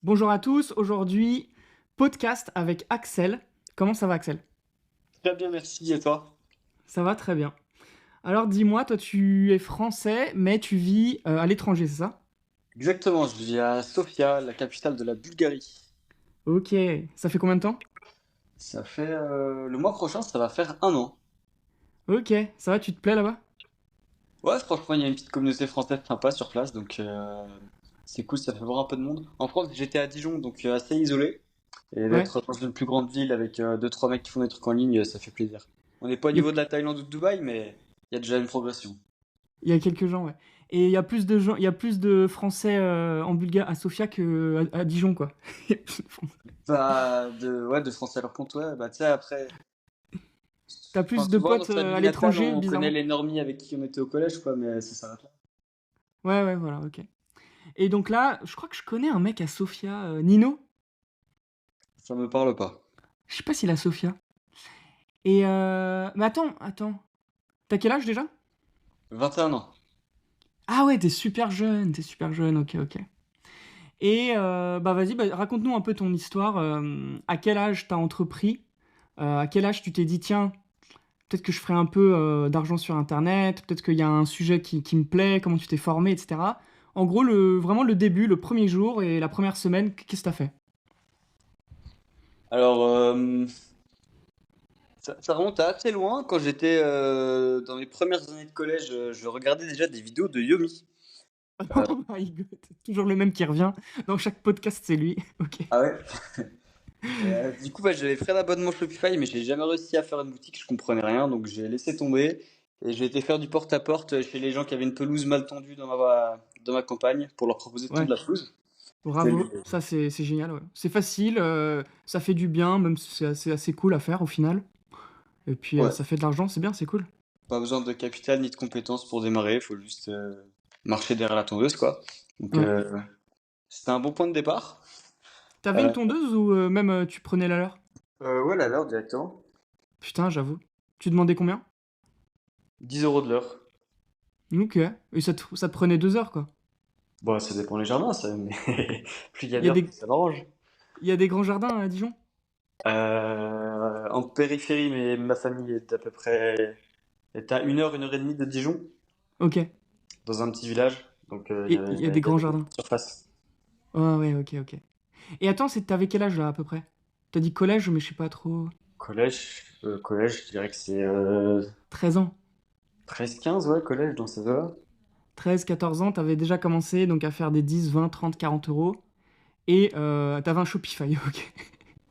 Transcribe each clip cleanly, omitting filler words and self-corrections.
Bonjour à tous, aujourd'hui podcast avec Axel. Comment ça va Axel? Très bien, merci. Et toi? Ça va très bien. Alors dis-moi, toi tu es français mais tu vis à l'étranger, c'est ça? Exactement, je vis à Sofia, la capitale de la Bulgarie. Ok, ça fait combien de temps? Ça fait le mois prochain, ça va faire 1 an. Ok, ça va, tu te plais là-bas? Ouais, franchement, il y a une petite communauté française sympa sur place, donc c'est cool, ça fait voir un peu de monde. En France, j'étais à Dijon, donc assez isolé. Et Ouais. d'être dans une plus grande ville avec deux, trois mecs qui font des trucs en ligne, ça fait plaisir. On n'est pas au Il y a, niveau de la Thaïlande ou de Dubaï, mais il y a déjà une progression. il y a quelques gens, ouais. Et il y a plus de gens, il y a plus de Français en Bulgarie à Sofia que à Dijon, quoi. Il y a plus de Français. Bah, ouais, de français à leur compte, ouais. Bah, tu sais, après, T'as enfin, plus de souvent, dans potes sa à ville natale, l'étranger, on connaît bizarrement? les normies avec qui on était au collège, quoi, mais ça s'arrête là. Ouais, ouais, voilà, ok. Et donc là, je crois que je connais un mec à Sofia, Nino. Ça me parle pas. Je sais pas s'il est à Sofia. Et mais attends. T'as quel âge déjà? 21 ans. Ah ouais, t'es super jeune, ok, ok. Et bah vas-y, bah, raconte-nous un peu ton histoire. À quel âge t'as entrepris? À quel âge tu t'es dit, tiens, peut-être que je ferai un peu d'argent sur Internet, peut-être qu'il y a un sujet qui me plaît, comment tu t'es formé, etc. En gros, vraiment le début, le premier jour et la première semaine, qu'est-ce que t'as fait? Alors, ça remonte à assez loin. Quand j'étais dans mes premières années de collège, je regardais déjà des vidéos de Yomi. Euh, Oh my god, toujours le même qui revient. Dans chaque podcast, c'est lui. Ok. ah ouais? Et, du coup, bah, j'avais pris l'abonnement Shopify, mais j'ai jamais réussi à faire une boutique. Je comprenais rien, donc j'ai laissé tomber. Et j'ai été faire du porte-à-porte chez les gens qui avaient une pelouse mal tendue dans ma campagne pour leur proposer de tondre Ouais. la pelouse. C'était Bravo, ça c'est génial, ouais. C'est facile, ça fait du bien, même si c'est assez cool à faire au final. Et puis ouais, ça fait de l'argent, c'est bien, c'est cool. pas besoin de capital ni de compétences pour démarrer. Il faut juste marcher derrière la tondeuse, quoi. Donc, Ouais. c'était un bon point de départ. T'avais une Euh, tondeuse ou même tu prenais la leur? ouais, la leur directement. Putain, j'avoue. Tu demandais combien? 10 € de l'heure. Ok. Et ça te prenait 2 heures, quoi. Bon, ça dépend les jardins, ça, mais plus il y a Il y a d'heures, plus des, ça m'arrange. il y a des grands jardins à Dijon? En périphérie, mais ma famille est à peu près est à 1 heure et demie de Dijon, Ok. dans un petit village. Donc Et il y a des il y a grands de la jardins. surface. Ah ouais, ok, ok. Et attends, t'avais quel âge là à peu près? T'as dit collège, mais je sais pas trop. Collège, je dirais que c'est 13 ans. 13-15, ouais, collège dans ces eaux-là. 13, 14 ans, t'avais déjà commencé donc à faire des 10, 20, 30, 40 euros. Et t'avais un Shopify, ok.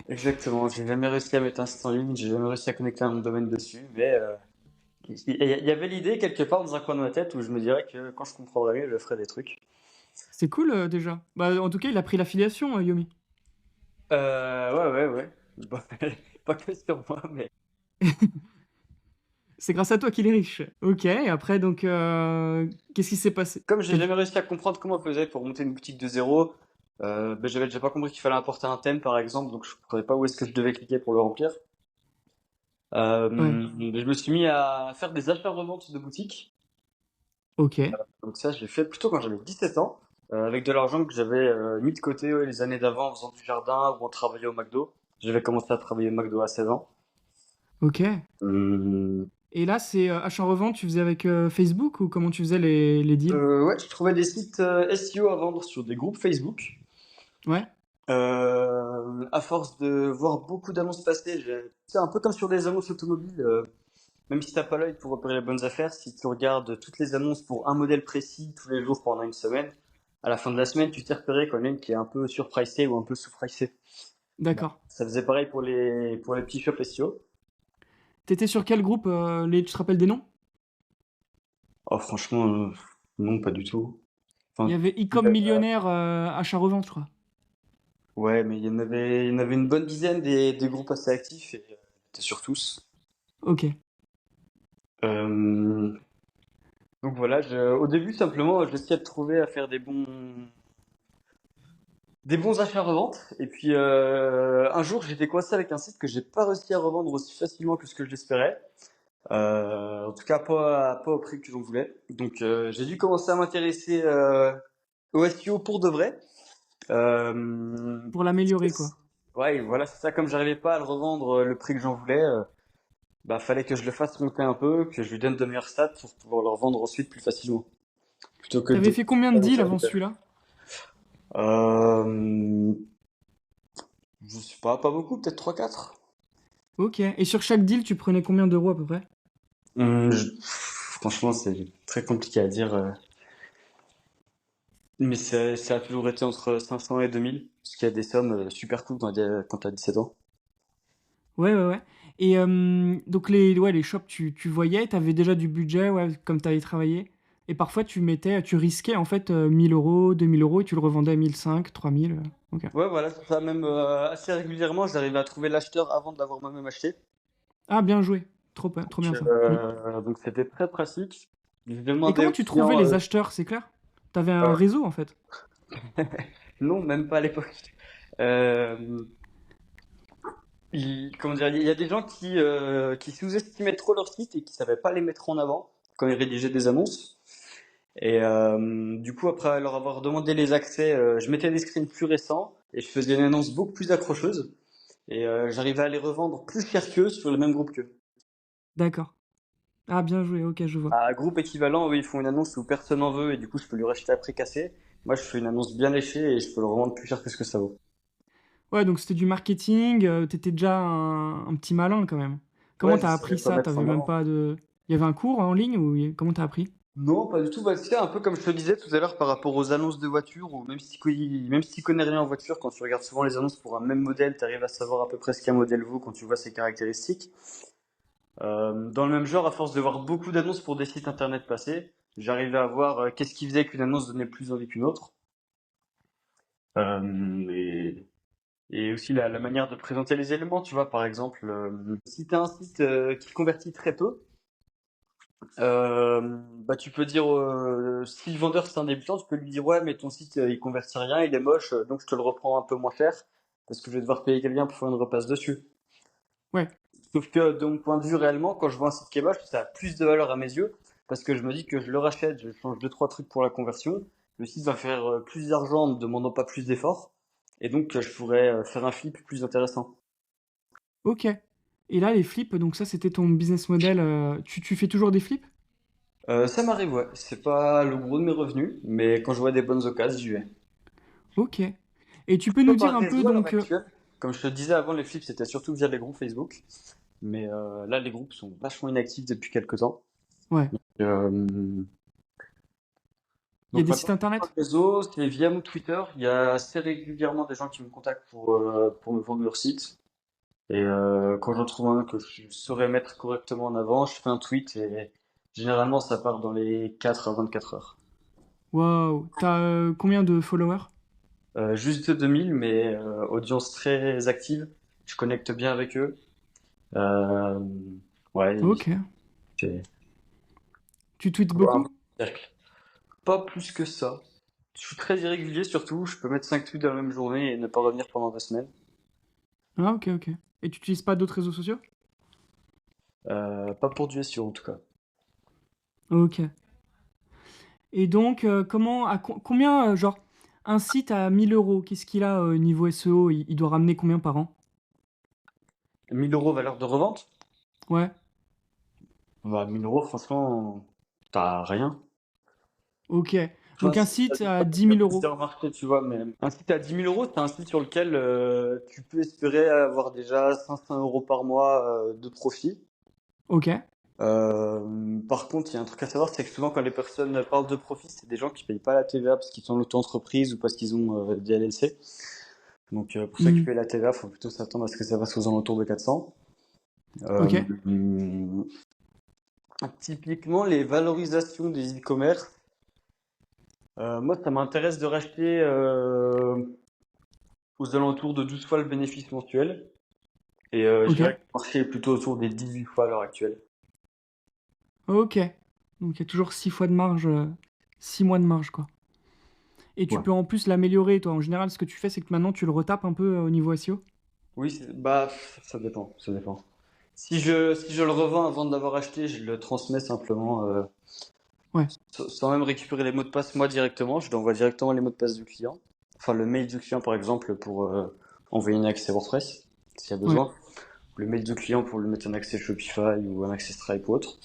Exactement, j'ai jamais réussi à mettre un site en ligne, j'ai jamais réussi à connecter un domaine dessus, mais il y avait l'idée quelque part dans un coin de ma tête où je me dirais que quand je comprendrai mieux, je ferai des trucs. C'est cool déjà. Bah, en tout cas, il a pris l'affiliation, Yomi. Ouais. Bon, pas que sur moi, mais C'est grâce à toi qu'il est riche. Ok, et après, donc, qu'est-ce qui s'est passé? comme j'ai jamais réussi à comprendre comment on faisait pour monter une boutique de zéro, ben, j'avais déjà pas compris qu'il fallait importer un thème par exemple, donc je comprenais pas où est-ce que je devais cliquer pour le remplir. Ouais, Je me suis mis à faire des achats-reventes de boutique. ok. Donc ça, je l'ai fait plutôt quand j'avais 17 ans, avec de l'argent que j'avais mis de côté ouais, les années d'avant en faisant du jardin ou en travaillant au McDo. J'avais commencé à travailler au McDo à 16 ans. Ok. Hum, Et là, c'est achat-revente, tu faisais avec Facebook ou comment tu faisais les deals? ouais, je trouvais des sites SEO à vendre sur des groupes Facebook. Ouais. À force de voir beaucoup d'annonces passer, c'est un peu comme sur les annonces automobiles. Même si t'as pas l'œil pour repérer les bonnes affaires, si tu regardes toutes les annonces pour un modèle précis tous les jours pendant une semaine, à la fin de la semaine, tu t'es repéré quand même qui est un peu surpricé ou un peu sous-pricé. Bah, D'accord. ça faisait pareil pour les petits shops SEO. T'étais sur quel groupe tu te rappelles des noms? Oh, franchement, non, pas du tout. Il y Enfin, avait Ecom Millionnaire achat-revente, je crois. ouais, mais il y en avait une bonne dizaine des groupes assez actifs et t'es sur tous. Ok. Euh, Donc voilà, au début simplement, j'essayais de trouver à faire des bons achats-reventes. Et puis un jour, j'étais coincé avec un site que j'ai pas réussi à revendre aussi facilement que ce que j'espérais. En tout cas, pas au prix que j'en voulais. Donc j'ai dû commencer à m'intéresser au SEO pour de vrai. pour l'améliorer, quoi. Ouais, voilà, c'est ça. Comme j'arrivais pas à le revendre le prix que j'en voulais, bah fallait que je le fasse monter un peu, que je lui donne de meilleurs stats pour pouvoir le revendre ensuite plus facilement. Plutôt que T'avais de fait combien de deals avant celui-là? Euh, je sais pas beaucoup, peut-être trois quatre. Ok. Et sur chaque deal, tu prenais combien d'euros à peu près? Franchement, c'est très compliqué à dire. Mais ça a toujours été entre 500 et 2000, parce qu'il y a des sommes super cool quand t'as 17 ans. Ouais, ouais, ouais. Et donc ouais, les shops, tu voyais, t'avais déjà du budget, ouais, comme t'avais travaillé. Et parfois, tu risquais en fait 1000 euros, 2000 euros et tu le revendais à 1500, 3000. Ok. Ouais, voilà, c'est ça. Même assez régulièrement, j'arrivais à trouver l'acheteur avant de l'avoir moi-même acheté. Ah, bien joué. Trop bien ça. Mm. Donc c'était très pratique. Je Et demandais comment aux tu trouvais clients, les acheteurs, c'est clair? T'avais un euh, réseau en fait. non, même pas à l'époque. Euh, comment dire, il y a des gens qui sous-estimaient trop leur site et qui savaient pas les mettre en avant quand ils rédigeaient des annonces. Et du coup, après leur avoir demandé les accès, je mettais des screens plus récents et je faisais une annonce beaucoup plus accrocheuse. Et j'arrivais à les revendre plus cher qu'eux sur le même groupe qu'eux. D'accord. Ah, bien joué, ok, je vois. À groupe équivalent, eux, ils font une annonce où personne n'en veut et du coup, je peux lui racheter après cassé. Moi, je fais une annonce bien léchée et je peux le revendre plus cher que ce que ça vaut. Ouais, donc c'était du marketing, t'étais déjà un petit malin quand même. Ouais, Comment je t'as savais appris pas ça? mettre T'avais en même avant. pas de... Il y avait un cours en ligne ou comment t'as appris? Non, pas du tout. Bah, c'est un peu comme je te disais tout à l'heure par rapport aux annonces de voitures, ou même si tu connais rien en voiture, quand tu regardes souvent les annonces pour un même modèle, tu arrives à savoir à peu près ce qu'un modèle vaut quand tu vois ses caractéristiques. Dans le même genre, à force de voir beaucoup d'annonces pour des sites internet passer, j'arrivais à voir qu'est-ce qui faisait qu'une annonce donnait plus envie qu'une autre. Euh, et, et aussi la manière de présenter les éléments, tu vois, par exemple, si tu as un site qui convertit très peu, bah tu peux dire si le vendeur c'est un débutant, tu peux lui dire ouais mais ton site il convertit rien, il est moche, donc je te le reprends un peu moins cher parce que je vais devoir payer quelqu'un pour faire une repasse dessus. Ouais, Sauf que de mon point de vue réellement, quand je vois un site qui est moche, ça a plus de valeur à mes yeux parce que je me dis que je le rachète, je change deux trois trucs pour la conversion, le site va faire plus d'argent en ne demandant pas plus d'efforts et donc je pourrais faire un flip plus intéressant. ok. Et là, les flips, donc ça, c'était ton business model. Tu fais toujours des flips? Ça m'arrive, ouais. C'est pas le gros de mes revenus, mais quand je vois des bonnes occasions, j'y vais. Ok. Et tu peux nous Pas dire par un peu, réseau à l'heure donc... actuelle. Comme je te disais avant, les flips, c'était surtout via les groupes Facebook. Mais là, les groupes sont vachement inactifs depuis quelques temps. Ouais. Euh, Il y a donc des maintenant, sites c'est pas internet? le réseau, c'est via mon Twitter. Il y a assez régulièrement des gens qui me contactent pour me vendre leur site. Et quand j'en trouve un que je saurais mettre correctement en avant, je fais un tweet et généralement, ça part dans les 4 à 24 heures. Waouh. T'as combien de followers? Juste 2000, mais audience très active. Je connecte bien avec eux. Euh, ouais, Ok. c'est Tu tweets un bon beaucoup? cercle. Pas plus que ça. Je suis très irrégulier surtout. Je peux mettre 5 tweets dans la même journée et ne pas revenir pendant 2 semaines. Ah, ok, ok. Et tu utilises pas d'autres réseaux sociaux? Pas pour du SEO en tout cas. Ok. Et donc, combien, genre, un site à 1000 euros, qu'est-ce qu'il a niveau SEO? Il doit ramener combien par an? 1000 € valeur de revente? Ouais. Bah, 1000 € franchement, t'as rien. Ok. Enfin, Donc un si, ça site à dépend de 10 ta 000 euros. position marché, tu vois, mais un site à 10 000 €, c'est un site sur lequel tu peux espérer avoir déjà 500 € par mois de profit. Ok. Par contre, il y a un truc à savoir, c'est que souvent quand les personnes parlent de profit, c'est des gens qui payent pas la TVA parce qu'ils sont en auto-entreprise ou parce qu'ils ont des LLC. Donc pour ceux qui Hmm. payent la TVA, faut plutôt s'attendre à ce que ça passe aux alentours de 400. Ok. Euh, Typiquement, les valorisations des e-commerce, moi ça m'intéresse de racheter aux alentours de 12 fois le bénéfice mensuel. Et je Ok. dirais que le marché est plutôt autour des 18 fois à l'heure actuelle. Ok. Donc il y a toujours 6 fois de marge, 6 mois de marge, quoi. Et tu Ouais. peux en plus l'améliorer, toi. En général, ce que tu fais, c'est que maintenant, tu le retapes un peu au niveau SEO. Oui, bah ça dépend, ça dépend. Si je le revends avant de l'avoir acheté, je le transmets simplement Ouais. sans même récupérer les mots de passe moi directement. Je lui envoie directement les mots de passe du client. enfin le mail du client par exemple pour envoyer un accès WordPress s'il y a Ouais. besoin, le mail du client pour lui mettre un accès Shopify ou un accès Stripe ou autre.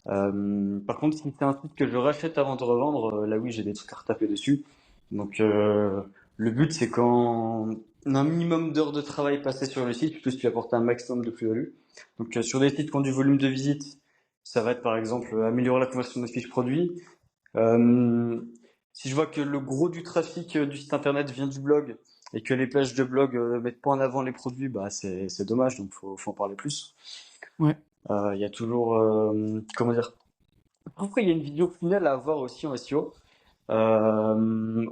Par contre, si c'est un site que je rachète avant de revendre, là oui, j'ai des trucs à retaper dessus. Donc, le but, c'est quand un minimum d'heures de travail passées sur le site, plutôt si tu apportes un maximum de plus-value. Donc, sur des sites qui ont du volume de visite, ça va être par exemple améliorer la conversion de fiches produits. Euh, Si je vois que le gros du trafic du site internet vient du blog et que les pages de blog mettent pas en avant les produits, bah c'est dommage, donc faut en parler plus. Ouais. Il y a toujours, comment dire, après, il y a une vidéo finale à avoir aussi en SEO. Euh,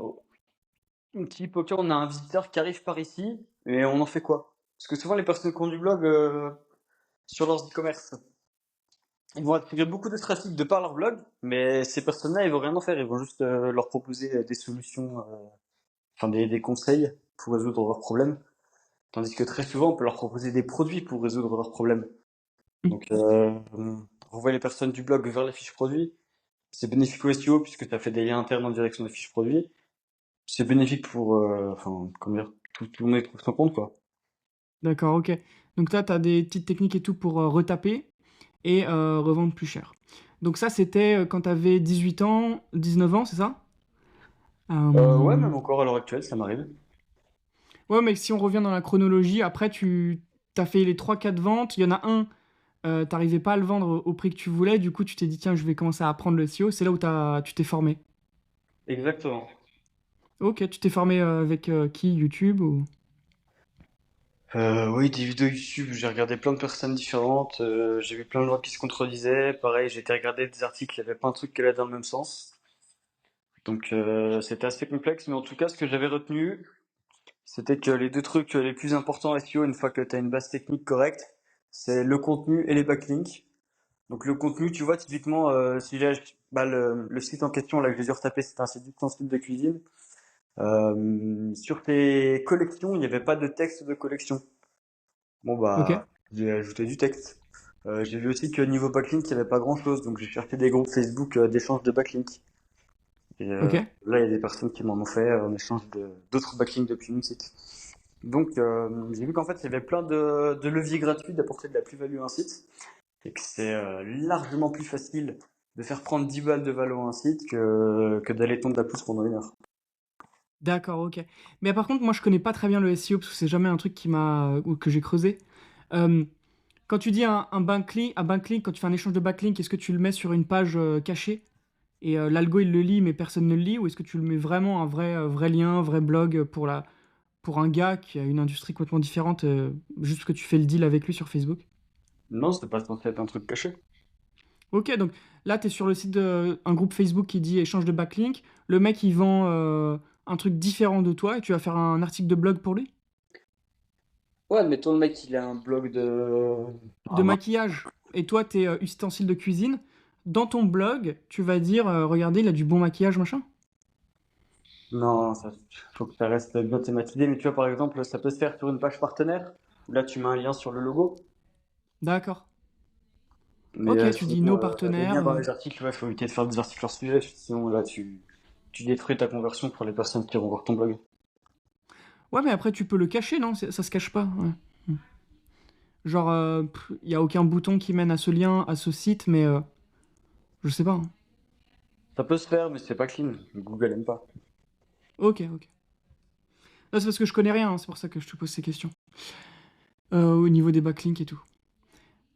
Type, ok, on a un visiteur qui arrive par ici, et on en fait quoi? Parce que souvent, les personnes qui ont du blog sur leurs e-commerce, ils vont attirer beaucoup de trafic de par leur blog, mais ces personnes-là, ils vont rien en faire. Ils vont juste leur proposer des solutions, enfin des conseils pour résoudre leurs problèmes. Tandis que très souvent, on peut leur proposer des produits pour résoudre leurs problèmes. Mm. Donc, renvoyer les personnes du blog vers la fiche produit. C'est bénéfique au SEO puisque tu as fait des liens internes en direction des fiches produits. C'est bénéfique pour, enfin, comment dire, tout le monde y trouve son compte, quoi. D'accord, ok. Donc là, tu as des petites techniques et tout pour retaper et revendre plus cher. Donc ça, c'était quand tu avais 18 ans, 19 ans, c'est ça? Ouais, Euh, même encore à l'heure actuelle, ça m'arrive. Ouais, mais si on revient dans la chronologie, après, tu as fait les trois quatre ventes. Il y en a un, t'arrivais pas à le vendre au prix que tu voulais. Du coup, tu t'es dit, tiens, je vais commencer à apprendre le SEO. C'est là où tu t'es formé. Exactement. Ok, tu t'es formé avec qui? YouTube ou... Oui, des vidéos YouTube, j'ai regardé plein de personnes différentes, j'ai vu plein de gens qui se contredisaient. Pareil, j'ai été regarder des articles, il y avait pas un truc qui allait dans le même sens. Donc, c'était assez complexe, mais en tout cas, ce que j'avais retenu, c'était que les deux trucs les plus importants à SEO, une fois que tu as une base technique correcte, c'est le contenu et les backlinks. Donc le contenu, tu vois, typiquement, si j'ai bah, le site en question là que j'ai dû retaper, c'était un site d'ustensiles de cuisine. Sur tes collections, il n'y avait pas de texte de collection. Bon Ok, bah, j'ai ajouté du texte. J'ai vu aussi que niveau backlink, il n'y avait pas grand-chose, donc j'ai cherché des groupes Facebook d'échange de backlink. Et ok. là, il y a des personnes qui m'en ont fait en échange de d'autres backlinks depuis mon site. Donc j'ai vu qu'en fait, il y avait plein de leviers gratuits d'apporter de la plus-value à un site. Et que c'est largement plus facile de faire prendre 10 balles de valeur à un site que d'aller tondre la pousse pendant 1 heure. D'accord, ok. Mais par contre, moi, je connais pas très bien le SEO parce que c'est jamais un truc qui m'a ou que j'ai creusé. Euh, Quand tu dis un backlink, quand tu fais un échange de backlink, est-ce que tu le mets sur une page cachée et l'algo il le lit mais personne ne le lit, ou est-ce que tu le mets vraiment un vrai lien, un vrai blog pour un gars qui a une industrie complètement différente, juste que tu fais le deal avec lui sur Facebook? Non, c'était pas censé être un truc caché. Ok, donc là tu es sur le site d'un groupe Facebook qui dit échange de backlink, le mec il vend un truc différent de toi et tu vas faire un article de blog pour lui? Ouais, admettons le mec il a un blog de... De Ah non, maquillage. Et toi, tes ustensiles de cuisine. Dans ton blog, tu vas dire, regardez, il a du bon maquillage, machin. non, ça, faut que ça reste bien thématisé. Mais tu vois, par exemple, ça peut se faire sur une page partenaire, où là tu mets un lien sur le logo. D'accord. Mais Ok, tu dis sinon, nos les partenaires. liens dans les articles, ouais, faut éviter de faire des articles hors sujet. Sinon, là, tu détruis ta conversion pour les personnes qui vont voir ton blog. Ouais, mais après, tu peux le cacher, non? Ça se cache pas. Ouais. Genre, il y a aucun bouton qui mène à ce lien, à ce site, mais je sais pas, hein. Ça peut se faire, mais c'est pas clean. Google aime pas. Ok, ok. Là, c'est parce que je connais rien, hein, c'est pour ça que je te pose ces questions. Au niveau des backlinks et tout.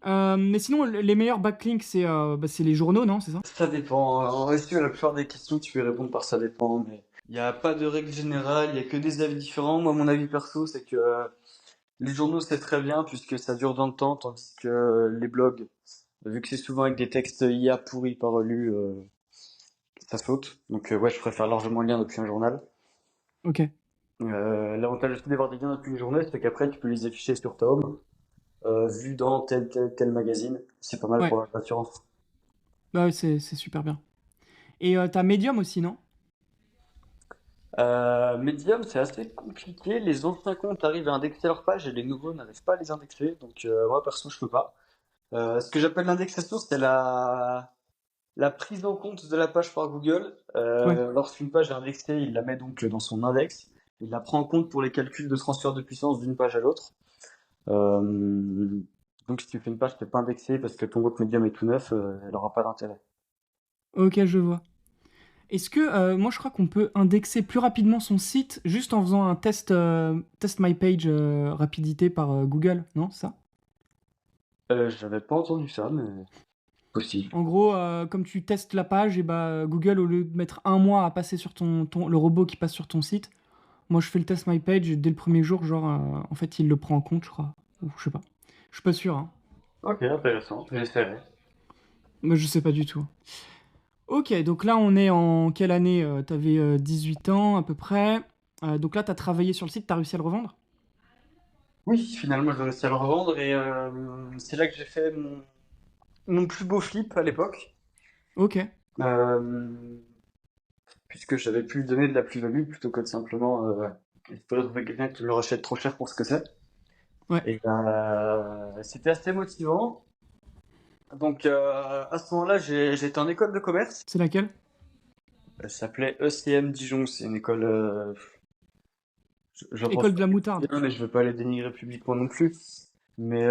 Mais sinon, les meilleurs backlinks, c'est les journaux, non? C'est ça? Ça dépend. En résumé, la plupart des questions, tu peux y répondre par ça dépend, mais il n'y a pas de règle générale, il y a que des avis différents. Moi, mon avis perso, c'est que les journaux, c'est très bien puisque ça dure dans le temps, tandis que les blogs, vu que c'est souvent avec des textes IA pourris pas relus, ça saute. Donc, ouais, je préfère largement le lien depuis un journal. Ok. L'avantage aussi d'avoir des liens depuis une journée, c'est qu'après, tu peux les afficher sur ta home, vu dans tel magazine. C'est pas mal Ouais. pour l'assurance. Bah ouais, c'est super bien. Et t'as Medium aussi, non? Medium, c'est assez compliqué. Les anciens comptes arrivent à indexer leur page et les nouveaux n'arrivent pas à les indexer. Donc, moi, perso, je peux pas. Ce que j'appelle l'indexation, c'est la... la prise en compte de la page par Google. Ouais. Lorsqu'une page est indexée, il la met donc dans son index. Il la prend en compte pour les calculs de transfert de puissance d'une page à l'autre. Euh, donc si tu fais une page qui n'est pas indexée parce que ton web medium est tout neuf, elle n'aura pas d'intérêt. Ok, je vois. Est-ce que moi je crois qu'on peut indexer plus rapidement son site juste en faisant un test my page rapidité par Google, non ça? J'avais pas entendu ça, mais possible. En gros, comme tu testes la page, et bah Google au lieu de mettre un mois à passer sur le robot qui passe sur ton site, moi je fais le test my page et dès le premier jour, genre en fait il le prend en compte, je crois. Ou je sais pas. Je suis pas sûr, hein. Ok, intéressant, j'essaierai. Mais je sais pas du tout. Ok, donc là on est en quelle année? T'avais 18 ans à peu près. Donc là t'as travaillé sur le site, t'as réussi à le revendre? Oui, finalement, j'ai réussi à le revendre et c'est là que j'ai fait mon plus beau flip à l'époque. Ok. Euh, Puisque j'avais pu lui donner de la plus-value plutôt que de simplement espérer trouver quelqu'un qui me le rachète trop cher pour ce que c'est. Ouais. Et c'était assez motivant. Donc à ce moment-là, j'étais en école de commerce. C'est laquelle? Elle s'appelait ECM Dijon. C'est une école, je pense École pas de la moutarde. bien, mais je veux pas les dénigrer publiquement non plus. Mais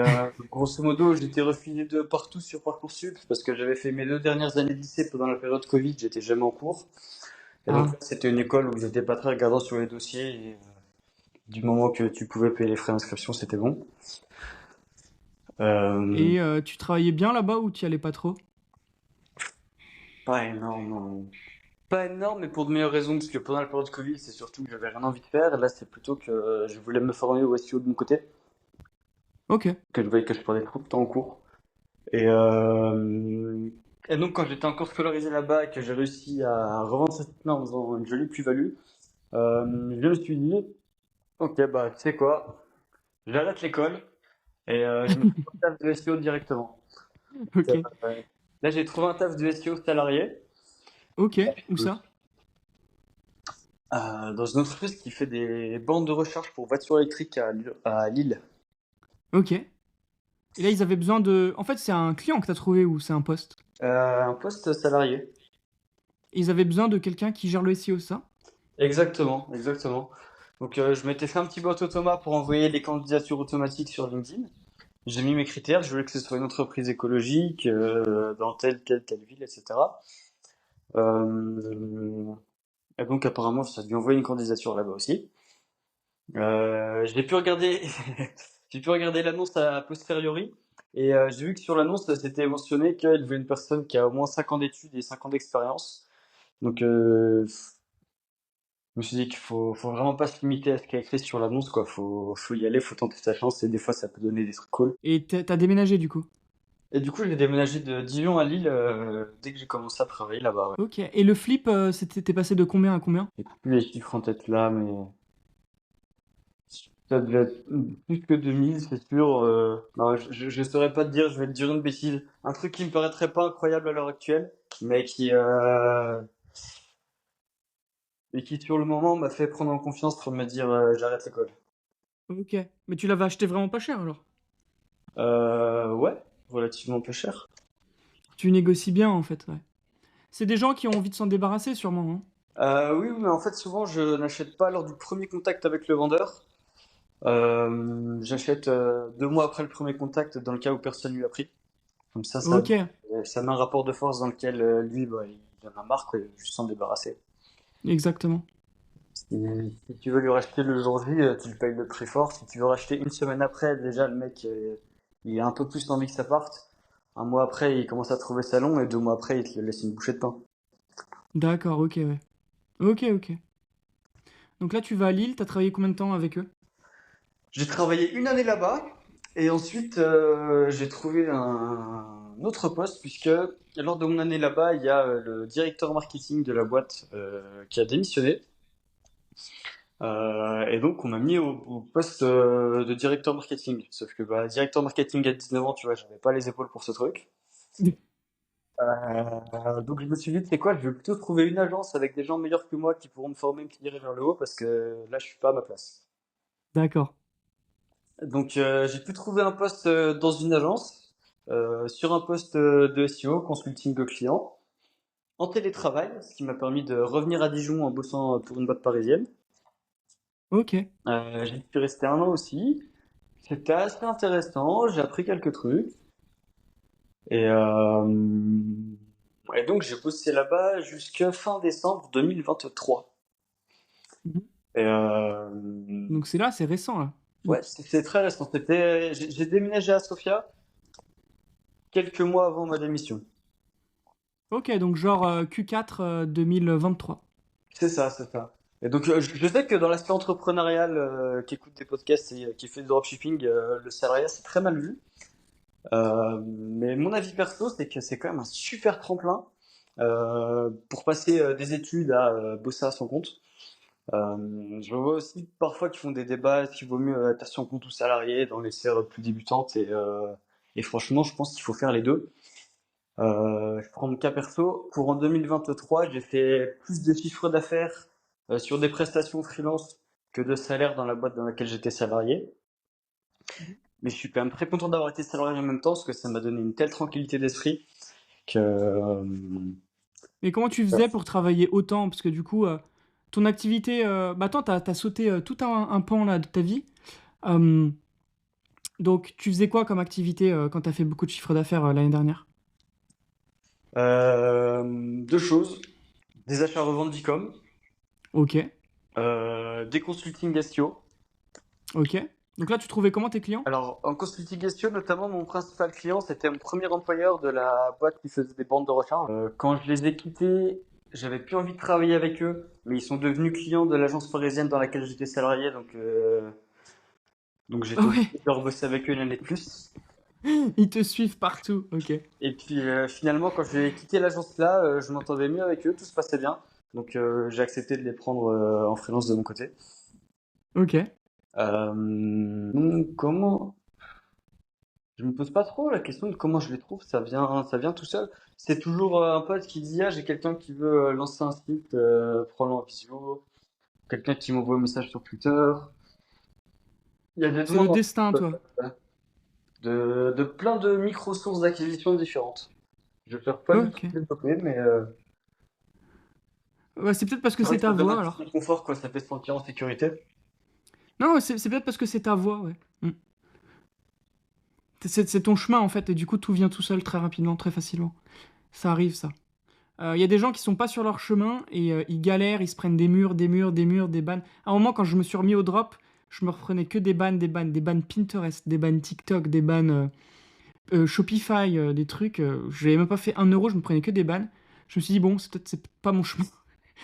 grosso modo, j'étais refusé de partout sur Parcoursup parce que j'avais fait mes 2 dernières années de lycée pendant la période Covid. J'étais jamais en cours. Et donc Ah. c'était une école où j'étais pas très regardant sur les dossiers. Et, du moment que tu pouvais payer les frais d'inscription, c'était bon. Euh, Et tu travaillais bien là-bas ou tu y allais pas trop? Pas énorme, non. Pas énorme, mais pour de meilleures raisons, parce que pendant la période Covid, c'est surtout que j'avais rien envie de faire. Là, c'est plutôt que je voulais me former au SEO de mon côté, Ok. que je voyais que je perdais trop de temps en cours. Et, euh, et donc, quand j'étais encore scolarisé là-bas et que j'ai réussi à revendre ce site-là en faisant une jolie plus-value, je me suis dit, ok, bah, tu sais quoi, j'arrête l'école et je me trouve un taf de SEO directement. Ok. Euh, Là, j'ai trouvé un taf de SEO salarié Ok. Où ça? dans une entreprise qui fait des bandes de recharge pour voitures électriques à Lille. Ok. Et là, ils avaient besoin de. En fait, c'est un client que t'as trouvé ou c'est un poste? Un poste salarié. Ils avaient besoin de quelqu'un qui gère le SEO, ça? Exactement, exactement. Donc, je m'étais fait un petit bot automat pour envoyer les candidatures automatiques sur LinkedIn. J'ai mis mes critères, je voulais que ce soit une entreprise écologique, dans telle ville, etc. Euh, et donc, apparemment, ça a dû envoyer une candidature là-bas aussi. J'ai pu regarder, j'ai pu regarder l'annonce à posteriori. Et j'ai vu que sur l'annonce, c'était mentionné qu'il veut une personne qui a au moins 5 ans d'études et 5 ans d'expérience. Donc, je me suis dit qu'il faut vraiment pas se limiter à ce qui est écrit sur l'annonce, quoi. Faut y aller, faut tenter sa chance, et des fois, ça peut donner des trucs cool. Et t'as déménagé du coup? Et du coup, j'ai déménagé de Dijon à Lille dès que j'ai commencé à travailler là-bas, ouais. Ok. Et le flip, t'es passé de combien à combien? J'ai plus les chiffres en tête là, mais ça devait être plus que 2000, c'est sûr. Non, je saurais pas te dire, je vais te dire une bêtise. Un truc qui me paraîtrait pas incroyable à l'heure actuelle, mais qui sur le moment m'a fait prendre en confiance pour me dire j'arrête l'école. Ok. Mais tu l'avais acheté vraiment pas cher alors? Ouais, relativement peu cher. Tu négocies bien en fait, ouais. C'est des gens qui ont envie de s'en débarrasser sûrement, hein. Oui, mais en fait, souvent, je n'achète pas lors du premier contact avec le vendeur. J'achète 2 mois après le premier contact dans le cas où personne lui a pris. Comme Ok. ça met un rapport de force dans lequel lui, bah, il en a marre, quoi, juste s'en débarrasser. Exactement. Si tu veux lui racheter le jour J, tu le payes le prix fort. Si tu veux racheter une semaine après, déjà, le mec, il a un peu plus envie que ça parte. Un mois après, il commence à trouver ça long, et 2 mois après, il te laisse une bouchée de pain. D'accord, ok, ouais. Ok, ok. Donc là, tu vas à Lille, t'as travaillé combien de temps avec eux? J'ai travaillé une année là-bas et ensuite j'ai trouvé un autre poste puisque lors de mon année là-bas, il y a le directeur marketing de la boîte qui a démissionné. Et donc on m'a mis au poste de directeur marketing. Sauf que bah, directeur marketing à 19 ans, tu vois, j'avais pas les épaules pour ce truc. Donc je me suis dit, c'est quoi, je vais plutôt trouver une agence avec des gens meilleurs que moi qui pourront me former, me tirer vers le haut parce que là je suis pas à ma place. D'accord. Donc j'ai pu trouver un poste dans une agence, sur un poste de SEO, consulting de clients. en télétravail, ce qui m'a permis de revenir à Dijon en bossant pour une boîte parisienne. Ok. J'y suis resté 1 an aussi. C'était assez intéressant, j'ai appris quelques trucs. Et, euh, et donc j'ai bossé là-bas jusqu'à fin décembre 2023. Mhm. Et Donc c'est là, c'est récent là. Mm. ouais, c'est très récent. J'ai déménagé à Sofia quelques mois avant ma démission. Ok, donc genre Q4 2023. C'est ça, c'est ça. Et donc je sais que dans l'aspect entrepreneurial, qui écoute des podcasts et qui fait du dropshipping, le salariat c'est très mal vu. Mais mon avis perso, c'est que c'est quand même un super tremplin pour passer des études à bosser à son compte. Je vois aussi parfois qu'ils font des débats, est-ce qu'il vaut mieux être à son compte ou salarié dans les sphères plus débutantes et franchement, je pense qu'il faut faire les deux. Je prends mon cas perso. Pour en 2023, j'ai fait plus de chiffre d'affaires sur des prestations freelance que de salaire dans la boîte dans laquelle j'étais salarié. Mhm. Mais je suis quand même très content d'avoir été salarié en même temps parce que ça m'a donné une telle tranquillité d'esprit que Mais comment tu faisais pour travailler autant? Parce que du coup, ton activité, bah attends, t'as sauté tout un pan là de ta vie. Euh, donc tu faisais quoi comme activité quand t'as fait beaucoup de chiffre d'affaires l'année dernière? deux choses, des achats-reventes d'e-com, Ok, des consulting SEO. ok. Donc là, tu trouvais comment tes clients? Alors, en consulting SEO, notamment, mon principal client, c'était mon premier employeur de la boîte qui faisait des bandes de recharge. Quand je les ai quittés, j'avais plus envie de travailler avec eux, mais ils sont devenus clients de l'agence parisienne dans laquelle j'étais salarié, donc Ah j'étais obligé ouais, de rebosser avec eux une année de plus. ils te suivent partout. Ok, Et puis finalement, quand j'ai quitté l'agence-là, je m'entendais mieux avec eux, tout se passait bien. Donc j'ai accepté de les prendre en freelance de mon côté. ok. Donc, comment? Je me pose pas trop la question de comment je les trouve, ça vient tout seul. C'est toujours un pote qui dit, ah, j'ai quelqu'un qui veut lancer un site, prends-le en visio. Quelqu'un qui m'envoie un message sur Twitter. Il y a des C'est le demandes destin, toi. de plein de micro-sources d'acquisition différentes. Je ne faire pas du tout Ok. développer, mais Ouais, c'est peut-être parce que c'est vrai c'est que ça ta donne un voix petit peu alors. de confort, quoi. Ça fait se sentir en sécurité. Non, c'est peut-être parce que c'est ta voix, ouais. Mm. C'est ton chemin en fait, et du coup tout vient tout seul très rapidement, très facilement. Ça arrive ça. Il y a des gens qui sont pas sur leur chemin et ils galèrent, ils se prennent des murs, des murs, des murs, des bans. À un moment, quand je me suis remis au drop, je me reprenais que des bans Pinterest, des bans TikTok, des bans Shopify, des trucs. Je n'avais même pas fait 1 euro, je me prenais que des bans. Je me suis dit, bon, c'est pas mon chemin.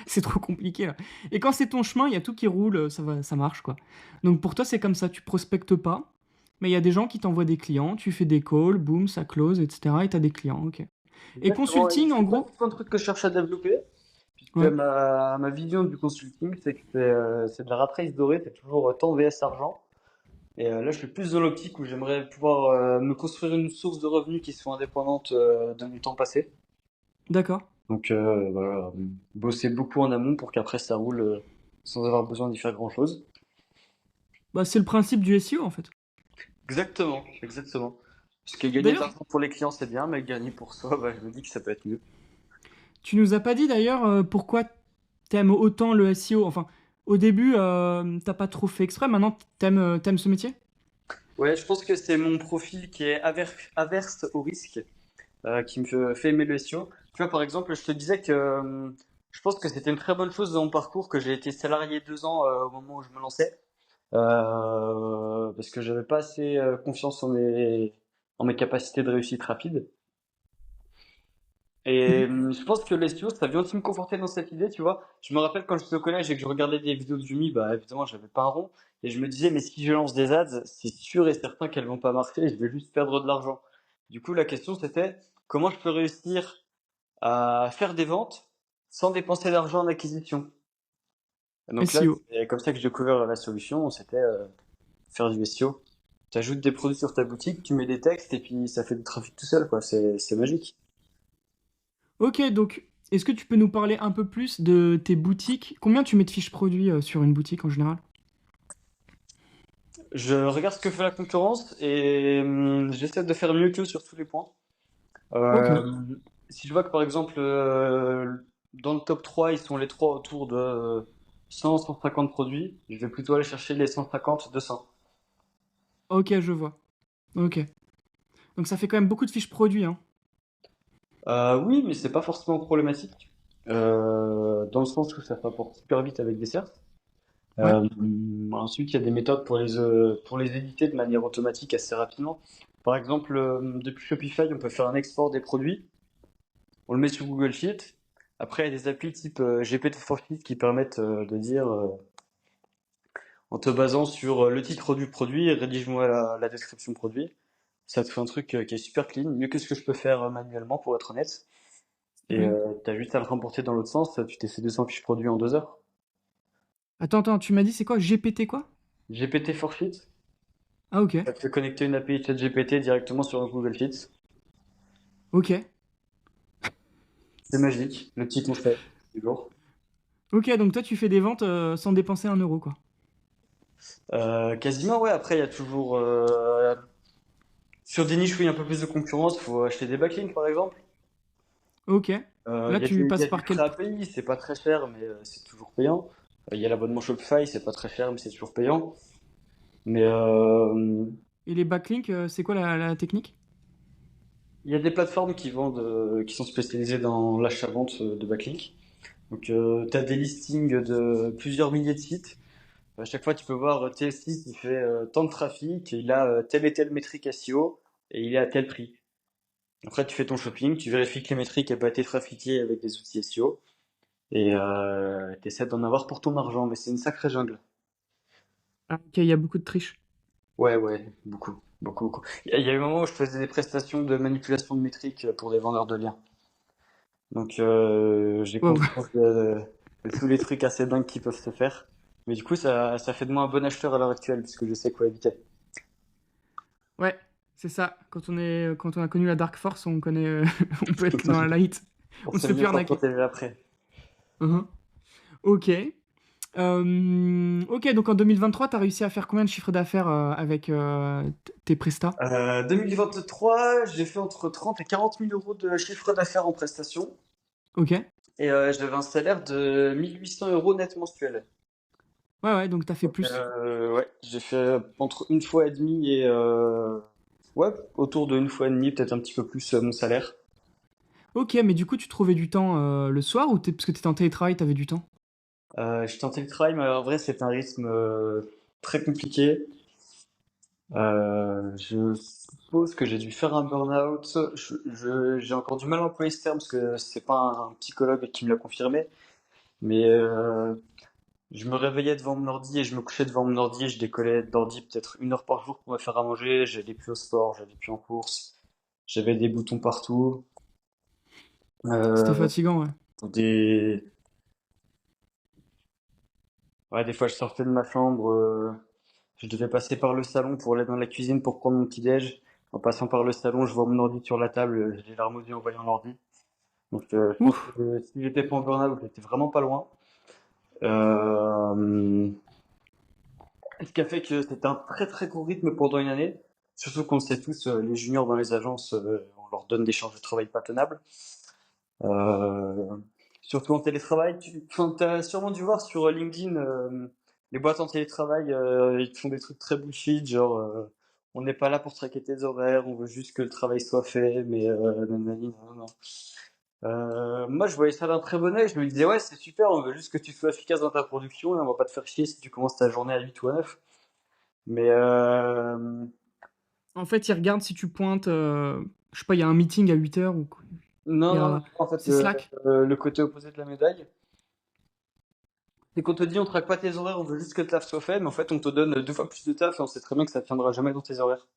C'est trop compliqué là. Et quand c'est ton chemin, il y a tout qui roule, ça va, ça marche quoi. Donc pour toi, c'est comme ça, tu prospectes pas, mais il y a des gens qui t'envoient des clients, tu fais des calls, boum, ça close, etc. Et t'as des clients, ok. Et Exactement, et consulting, en c'est pas du gros, tout un truc que je cherche à développer, puisque ouais, ma vision du consulting, c'est que c'est de la rat race dorée, c'est toujours temps vs argent. Et là, je suis plus dans l'optique où j'aimerais pouvoir me construire une source de revenus qui soit indépendante de mon temps passé. d'accord. Donc voilà, bosser beaucoup en amont pour qu'après ça roule sans avoir besoin d'y faire grand-chose. Bah, c'est le principe du SEO en fait. Exactement, exactement. Parce que gagner de D'ailleurs, l'argent pour les clients, c'est bien, mais gagner pour soi, bah, je me dis que ça peut être mieux. tu nous as pas dit d'ailleurs pourquoi t'aimes autant le SEO. Enfin, au début, t'as pas trop fait exprès, maintenant t'aimes ce métier? Ouais, je pense que c'est mon profil qui est averse au risque qui me fait aimer le SEO. Tu vois, par exemple, je te disais que je pense que c'était une très bonne chose dans mon parcours que j'ai été salarié 2 ans au moment où je me lançais. Parce que j'avais pas assez confiance en mes capacités de réussite rapide. Et Mhm. je pense que les SEO, ça vient aussi me conforter dans cette idée, tu vois. Je me rappelle quand j'étais au collège et que je regardais des vidéos de Jumi, bah évidemment, j'avais pas un rond. Et je me disais, mais si je lance des ads, c'est sûr et certain qu'elles vont pas marcher et je vais juste perdre de l'argent. Du coup, la question c'était, comment je peux réussir à faire des ventes sans dépenser d'argent en acquisition? Donc là, SEO. c'est comme ça que j'ai découvert la solution, c'était faire du SEO. Tu ajoutes des produits sur ta boutique, tu mets des textes et puis ça fait du trafic tout seul, quoi. C'est magique. Ok, donc est-ce que tu peux nous parler un peu plus de tes boutiques? Combien tu mets de fiches produits sur une boutique en général? Je regarde ce que fait la concurrence et j'essaie de faire mieux qu'eux sur tous les points. Ok. Euh, si je vois que par exemple, dans le top 3 ils sont les trois autour de 100-150 produits, je vais plutôt aller chercher les 150-200. Ok, je vois. Ok. Donc ça fait quand même beaucoup de fiches produits, hein. Oui, mais c'est pas forcément problématique, dans le sens où ça se rapporte super vite avec des certes. Ouais. Ensuite, il y a des méthodes pour les éditer de manière automatique assez rapidement. Par exemple, depuis Shopify, on peut faire un export des produits, on le met sur Google Sheet. Après, il y a des applis type GPT-4 Sheet qui permettent de dire, en te basant sur le titre du produit, rédige-moi la description produit. Ça te fait un truc qui est super clean, mieux que ce que je peux faire manuellement, pour être honnête. Et Sérieux? t'as juste à le remporter dans l'autre sens, tu t'es fait 200 fiches produits en 2 heures. Attends, tu m'as dit c'est quoi? GPT quoi? GPT-4 Sheet, Ah ok. ça te fait connecter une API ChatGPT directement sur Google Sheets. Ok. C'est magique, le petit conseil du jour. Ok, donc toi tu fais des ventes sans dépenser un euro, quoi. Quasiment, ouais. Après, il y a toujours sur des niches où il y a un peu plus de concurrence, il faut acheter des backlinks par exemple. Ok. Là tu Il y passes a du par quel... prêt API, c'est pas très cher, mais c'est toujours payant. Il y a l'abonnement Shopify, c'est pas très cher, mais c'est toujours payant. Mais Et les backlinks, c'est quoi la technique? il y a des plateformes qui vendent, qui sont spécialisées dans l'achat-vente de backlinks. Donc, tu as des listings de plusieurs milliers de sites. À chaque fois, tu peux voir tel site, il fait tant de trafic, il a telle et telle métrique SEO, et il est à tel prix. Après, tu fais ton shopping, tu vérifies que les métriques n'ont pas été trafiquées avec des outils SEO, et tu essaies d'en avoir pour ton argent, mais c'est une sacrée jungle. Ah, ok, il y a beaucoup de triches. Ouais, ouais, beaucoup, beaucoup, beaucoup. Il y a eu un moment où je faisais des prestations de manipulation de métriques pour des vendeurs de liens. Donc, j'ai Wow. conscience de tous les trucs assez dingues qui peuvent se faire. Mais du coup, ça fait de moi un bon acheteur à l'heure actuelle, puisque je sais quoi éviter. Ouais, c'est ça. Quand on a connu la Dark Force, on connaît, on peut être dans la light. On On ne se sait fait mieux plus s'en arnaquer. protéger après. Mhm. Ok. Ok, donc en 2023, tu as réussi à faire combien de chiffres d'affaires avec tes prestats? 2023, j'ai fait entre 30 et 40 000 euros de chiffre d'affaires en prestation. Ok. Ouais, Et j'avais un salaire de 1 800 euros net mensuel. ouais, donc tu as fait Donc, plus. ouais, j'ai fait entre une fois et demie et ouais, autour de une fois et demie, peut-être un petit peu plus mon salaire. Ok, mais du coup, tu trouvais du temps le soir ou parce que tu étais en télétravail, tu avais du temps? Je tentais le travail, mais en vrai, c'est un rythme très compliqué. Je suppose que j'ai dû faire un burn-out. J'ai encore du mal à employer ce terme parce que c'est pas un psychologue qui me l'a confirmé. Mais je me réveillais devant mon ordi et je me couchais devant mon ordi et je décollais d'ordi peut-être 1 heure par jour pour me faire à manger. J'allais plus au sport, j'allais plus en course. J'avais des boutons partout. C'était Euh, fatigant, ouais. des... Ouais, des fois, je sortais de ma chambre. Je devais passer par le salon pour aller dans la cuisine pour prendre mon petit-déj. En passant par le salon, je vois mon ordi sur la table. J'ai les larmes aux yeux en voyant l'ordi. Donc, je pense Ouf. que si j'étais pas en burn-out, j'étais vraiment pas loin. Euh, Ce qui a fait que c'était un très très court rythme pendant une année. Surtout qu'on le sait tous, les juniors dans les agences, on leur donne des charges de travail pas tenables. Euh, Surtout en télétravail. Enfin, t'as sûrement dû voir sur LinkedIn, les boîtes en télétravail, ils te font des trucs très bullshit, genre on n'est pas là pour traquer tes horaires, on veut juste que le travail soit fait, mais nanani, nanana. Moi, je voyais ça d'un très bon œil. Je me disais, ouais, c'est super, on veut juste que tu sois efficace dans ta production et on va pas te faire chier si tu commences ta journée à 8 ou à 9. Mais En fait, ils regardent si tu pointes, je sais pas, il y a un meeting à 8 heures ou quoi. non, Il y non, non, a... en fait, C'est Slack. le côté opposé de la médaille, c'est qu'on te dit on traque pas tes horaires, on veut juste que le taf soit fait, mais en fait, on te donne 2 fois plus de taf et on sait très bien que ça tiendra jamais dans tes horaires.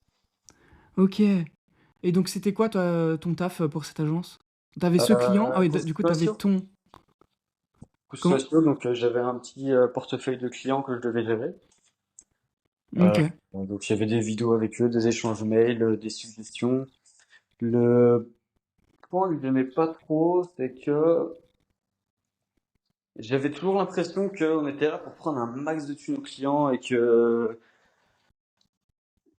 Ok. Et donc, c'était quoi, toi, ton taf pour cette agence? T'avais ce client? Ah oui, du coup, t'avais Consultation. ton... Comment? Consultation, donc j'avais un petit portefeuille de clients que je devais gérer. Euh, Ok. donc il y avait des vidéos avec eux, des échanges mails, des suggestions. Le point que j'aimais pas trop, c'est que j'avais toujours l'impression qu'on était là pour prendre un max de thunes aux clients et que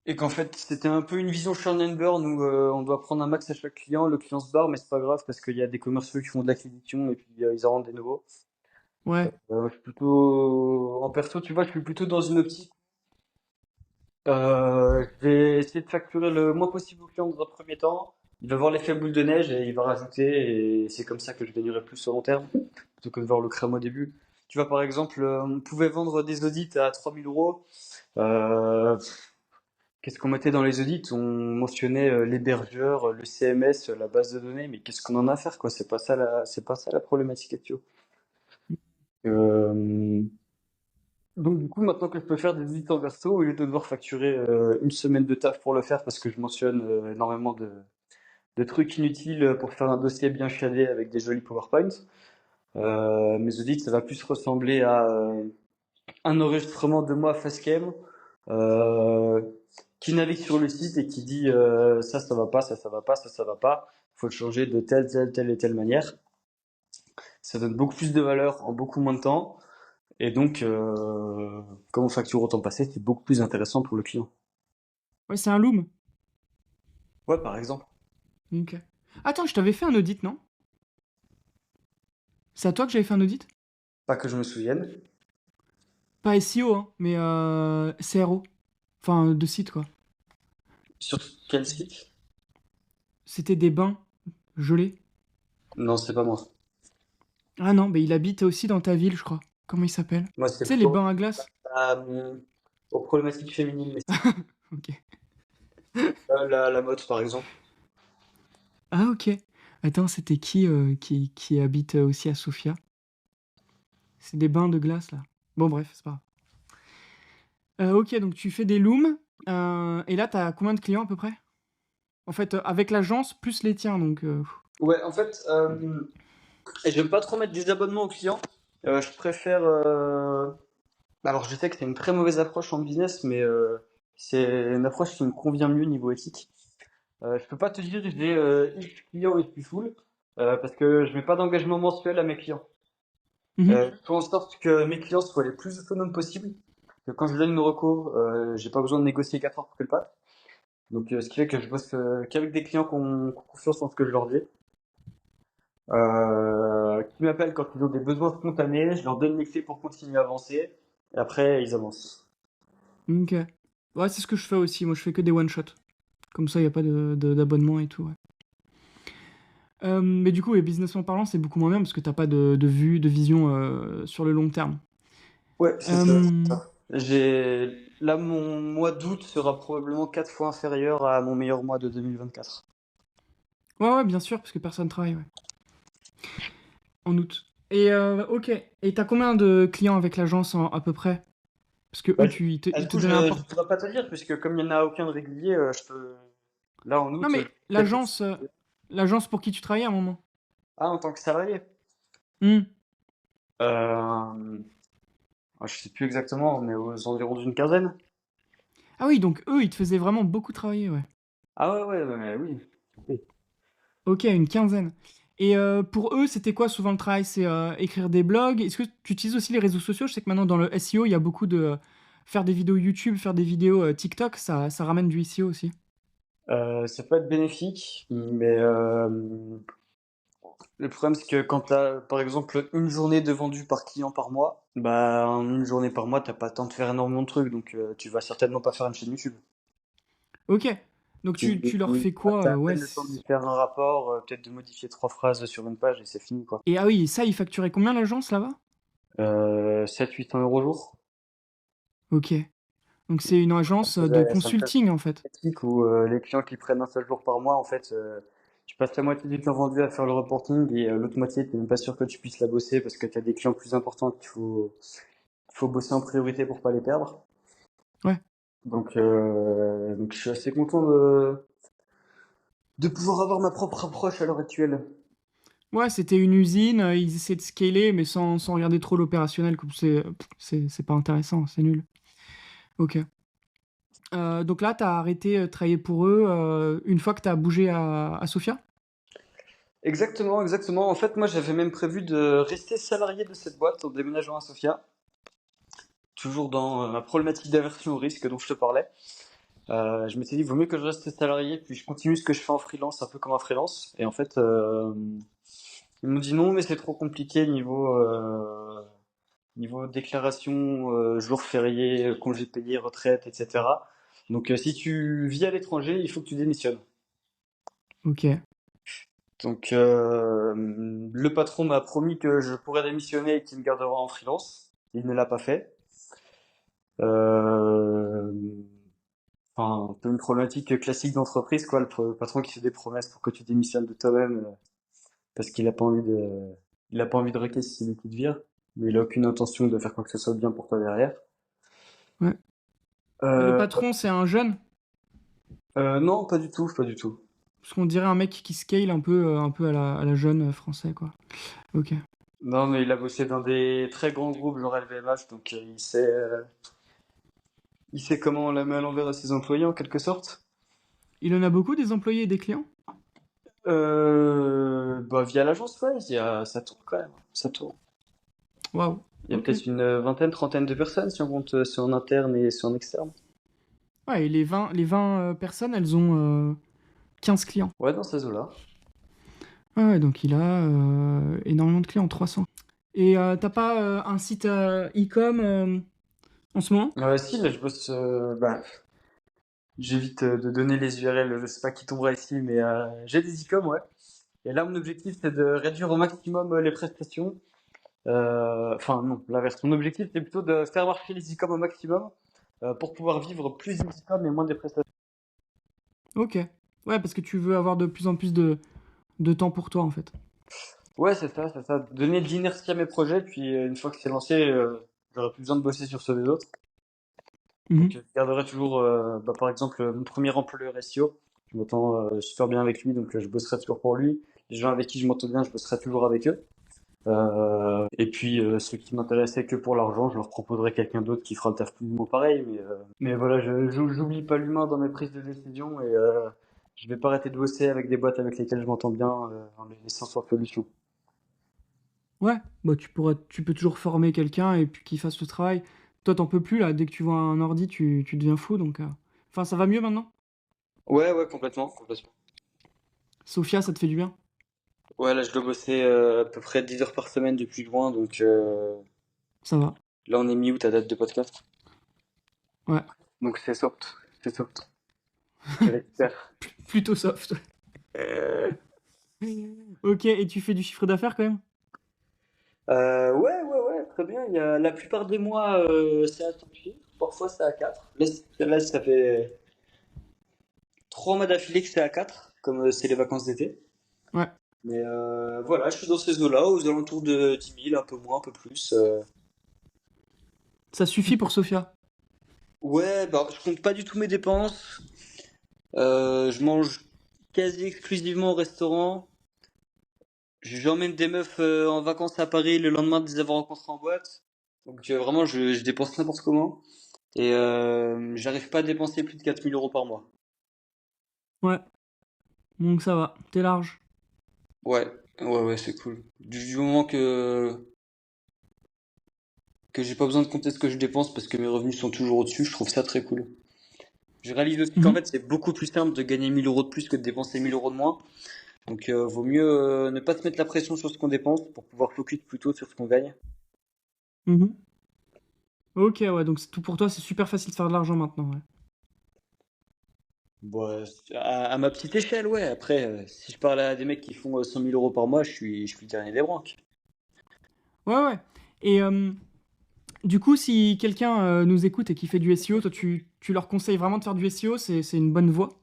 Et qu'en fait, c'était un peu une vision Churn and Burn où on doit prendre un max à chaque client, le client se barre, mais c'est pas grave parce qu'il y a des commerciaux qui font de l'acquisition et puis ils en rendent des nouveaux. Ouais. Je suis plutôt, en perso, tu vois, je suis plutôt dans une optique. Je vais essayer de facturer le moins possible au client dans un premier temps. Il va voir l'effet boule de neige et il va rajouter et c'est comme ça que je gagnerai plus au long terme plutôt que de voir le crème au début. Tu vois, par exemple, on pouvait vendre des audits à 3000 euros. Euh, Qu'est-ce qu'on mettait dans les audits? On mentionnait l'hébergeur, le CMS, la base de données, mais qu'est-ce qu'on en a à faire, quoi? C'est pas ça la problématique actuelle. Euh, donc du coup, maintenant que je peux faire des audits en verso, au lieu de devoir facturer une semaine de taf pour le faire, parce que je mentionne énormément de trucs inutiles pour faire un dossier bien chiadé avec des jolis PowerPoint, mes audits, ça va plus ressembler à un enregistrement de moi facecam, euh, qui navigue sur le site et qui dit ça va pas, ça va pas, ça va pas. Il faut le changer de telle et telle manière. Ça donne beaucoup plus de valeur en beaucoup moins de temps. Et donc, comme on facture au temps passé, c'est beaucoup plus intéressant pour le client. Ouais, c'est un Loom. Ouais, par exemple. Ok. Attends, je t'avais fait un audit, non? C'est à toi que j'avais fait un audit? Pas que je me souvienne. Pas SEO, hein, mais CRO. Enfin, de site, quoi. Sur quel site? C'était des bains gelés. Non, c'est pas moi. Ah non, mais il habite aussi dans ta ville, je crois. Comment il s'appelle? Moi, c'est Tu sais, les plutôt bains à glace? aux problématiques féminines, mais c'est Ok. la mode, par exemple. Ah ok. Attends, c'était qui habite aussi à Sofia? C'est des bains de glace, là. Bon, bref, c'est pas grave. Ok, donc tu fais des looms. Et là, t'as combien de clients à peu près? En fait, avec l'agence, plus les tiens, donc... Ouais, en fait, et j'aime pas trop mettre des abonnements aux clients. Je préfère. Alors, je sais que c'est une très mauvaise approche en business, mais c'est une approche qui me convient mieux niveau éthique. Je peux pas te dire j'ai X clients et je suis full, parce que je mets pas d'engagement mensuel à mes clients. Mhm. Je fais en sorte que mes clients soient les plus autonomes possible. Que quand je donne une reco, j'ai pas besoin de négocier 4 heures pour qu'elle passe. Donc, ce qui fait que je bosse qu'avec des clients qui ont confiance en ce que je leur dis. Qui m'appellent quand ils ont des besoins spontanés, je leur donne les clés pour continuer à avancer, et après ils avancent. Ok. Ouais, c'est ce que je fais aussi. Moi, je fais que des one-shot. Comme ça, il n'y a pas d'abonnement et tout, ouais. Mais du coup, et businessment parlant, c'est beaucoup moins bien parce que t'as pas de vue, de vision sur le long terme. Ouais, c'est ça. Euh, Là, mon mois d'août sera probablement 4 fois inférieur à mon meilleur mois de 2024. Ouais, ouais, bien sûr, parce que personne travaille, ouais. En août. Et ok. Et t'as combien de clients avec l'agence à peu près? Parce que Bah, eux, du, ils du te coup, donnaient un je port. ne pourrais pas te dire, puisque comme il n'y en a aucun de régulier, je peux. Là, en Non, août, mais peut-être. l'agence pour qui tu travaillais à un moment. Ah, en tant que salarié. Hmm. Euh... Je sais plus exactement, mais aux environs d'une quinzaine. Ah oui, donc eux, ils te faisaient vraiment beaucoup travailler, ouais. Ah ouais, ouais, mais oui. Oui. Ok, une quinzaine. Et pour eux, c'était quoi souvent le travail? C'est écrire des blogs. Est-ce que tu utilises aussi les réseaux sociaux? Je sais que maintenant dans le SEO, il y a beaucoup de faire des vidéos YouTube, faire des vidéos TikTok, ça ramène du SEO aussi. Ça peut être bénéfique, mais le problème c'est que quand tu as par exemple une journée de vendu par client par mois, bah en une journée par mois t'as pas le temps de faire énormément de trucs, donc tu vas certainement pas faire une chaîne YouTube. Ok. Donc tu leur fais quoi? T'as à Ouais. peine le temps de lui faire un rapport, peut-être de modifier trois phrases sur une page et c'est fini quoi. Et ah oui, ça, ils facturaient combien l'agence là-bas? 700-800 € jour. Ok. Donc c'est une agence de Ça me fait consulting en fait. pratique où les clients qui prennent un seul jour par mois, en fait, tu passes la moitié du temps vendu à faire le reporting et l'autre moitié, t'es même pas sûr que tu puisses la bosser parce que tu as des clients plus importants qu'il faut bosser en priorité pour pas les perdre. Ouais. Donc je suis assez content de pouvoir avoir ma propre approche à l'heure actuelle. Ouais, c'était une usine, ils essaient de scaler, mais sans regarder trop l'opérationnel, comme c'est pas intéressant, c'est nul. Ok. Donc là, t'as arrêté de travailler pour eux une fois que t'as bougé à Sofia? Exactement, exactement. En fait, moi, j'avais même prévu de rester salarié de cette boîte en déménageant à Sofia, toujours dans ma problématique d'aversion au risque dont je te parlais. Je m'étais dit, vaut mieux que je reste salarié, puis je continue ce que je fais en freelance, un peu comme un freelance. Et en fait, ils m'ont dit non, mais c'est trop compliqué niveau déclaration, jours fériés, congés payés, retraite, etc. Donc, si tu vis à l'étranger, il faut que tu démissionnes. Ok. Donc, le patron m'a promis que je pourrais démissionner et qu'il me gardera en freelance. Il ne l'a pas fait. Euh, Enfin, un peu une problématique classique d'entreprise, quoi. Le patron qui fait des promesses pour que tu démissionnes de toi-même parce qu'il a pas envie il a pas envie de raquer si c'est lui qui te vire, mais il a aucune intention de faire quoi que ce soit de bien pour toi derrière. Ouais. Et le Euh, patron, c'est un jeune? non, pas du tout, pas du tout. Parce qu'on dirait un mec qui scale un peu à la jeune français, quoi. Ok. Non, mais il a bossé dans des très grands groupes, genre LVMH, donc il sait comment on la met à l'envers à ses employés en quelque sorte. Il en a beaucoup des employés et des clients? Bah, via l'agence, ouais, ça tourne quand même, ça tourne. Waouh. Il y a Ok. peut-être une vingtaine, trentaine de personnes si on compte ceux en interne et ceux en externe. Ouais, et les 20 personnes, elles ont 15 clients. Ouais, dans ces eaux-là. Ouais, ouais, donc il a énormément de clients, 300. Et t'as pas un site e-com en ce moment? Si, là, je bosse. Bah, j'évite de donner les URL, je sais pas qui tombera ici, mais j'ai des e-com, ouais. Et là, mon objectif, c'est de réduire au maximum les prestations. Enfin, non, l'inverse. Mon objectif, c'est plutôt de faire marcher les e-com au maximum pour pouvoir vivre plus des e-com et moins des prestations. Ok. Ouais, parce que tu veux avoir de plus en plus de temps pour toi, en fait. Ouais, c'est ça, c'est ça. Donner de l'inertie à mes projets, puis une fois que c'est lancé, j'aurai plus besoin de bosser sur ceux des autres. Donc, Mhm. je garderai toujours, bah, par exemple, mon premier employeur SEO. Je m'entends super bien avec lui, donc je bosserai toujours pour lui. Les gens avec qui je m'entends bien, je bosserai toujours avec eux. Et puis, ceux qui m'intéressaient que pour l'argent, je leur proposerai quelqu'un d'autre qui fera le taf plus ou moins pareil. Mais voilà, j'oublie pas l'humain dans mes prises de décision et je vais pas arrêter de bosser avec des boîtes avec lesquelles je m'entends bien en les laissant sans solution. Ouais, bah tu peux toujours former quelqu'un et puis qu'il fasse le travail. Toi, t'en peux plus, là. Dès que tu vois un ordi, tu deviens fou, donc... Enfin, ça va mieux maintenant? Ouais, ouais, complètement, complètement. Sophia, ça te fait du bien? Ouais, là, je dois bosser à peu près 10 heures par semaine depuis juin, donc Ça va. là, on est mi-août à date de podcast. Ouais. Donc c'est soft, c'est soft. Je C'est l'espère. plutôt soft. Ok, et tu fais du chiffre d'affaires quand même? Ouais, ouais, ouais, très bien. Il y a, la plupart des mois, c'est à 5 chiffres, parfois c'est à 4. Là, ça fait 3 mois d'affilée que c'est à 4, comme c'est les vacances d'été. Ouais. Mais voilà, je suis dans ces eaux-là, aux alentours de 10 000, un peu moins, un peu plus. Ça suffit pour Sophia. Ouais, bah, je compte pas du tout mes dépenses. Je mange quasi exclusivement au restaurant. J'emmène des meufs en vacances à Paris le lendemain de les avoir rencontrées en boîte. Donc vraiment, je dépense n'importe comment. Et j'arrive pas à dépenser plus de 4 000 € par mois. Ouais. Donc ça va. T'es large. Ouais, ouais, ouais, c'est cool. Du moment que j'ai pas besoin de compter ce que je dépense parce que mes revenus sont toujours au-dessus, je trouve ça très cool. Je réalise aussi qu'en Mhm. fait, c'est beaucoup plus simple de gagner 1 000 € de plus que de dépenser 1 000 € de moins. Donc vaut mieux ne pas se mettre la pression sur ce qu'on dépense pour pouvoir focus plutôt sur ce qu'on gagne. Mhm. Ok, ouais, donc tout pour toi, c'est super facile de faire de l'argent maintenant, ouais. Bon, à ma petite échelle, ouais. Après, si je parle à des mecs qui font 100 000 € par mois, je suis le dernier des branques. Ouais, ouais. Et du coup, si quelqu'un nous écoute et qui fait du SEO, toi, tu leur conseilles vraiment de faire du SEO, c'est une bonne voie.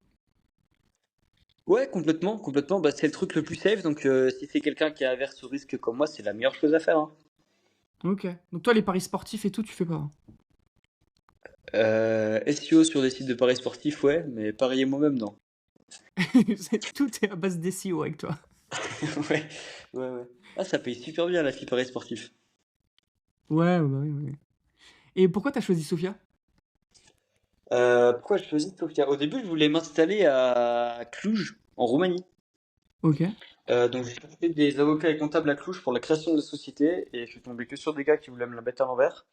Ouais, complètement, complètement. Bah, c'est le truc le plus safe. Donc, si c'est quelqu'un qui est averse au risque comme moi, c'est la meilleure chose à faire, hein. Ok. Donc toi, les paris sportifs et tout, tu fais pas, hein. SEO sur des sites de paris sportifs, ouais, mais parier moi-même, non. Tout est à base d'SEO avec toi. Ouais, ouais, ouais. Ah, ça paye super bien la fille paris sportif. Ouais, bah oui, oui. Et pourquoi t'as choisi Sophia? Pourquoi je choisis Sofia? Au début, je voulais m'installer à Cluj, en Roumanie. Ok. Donc, j'ai cherché des avocats et comptables à Cluj pour la création de la société et je suis tombé que sur des gars qui voulaient me la mettre à l'envers.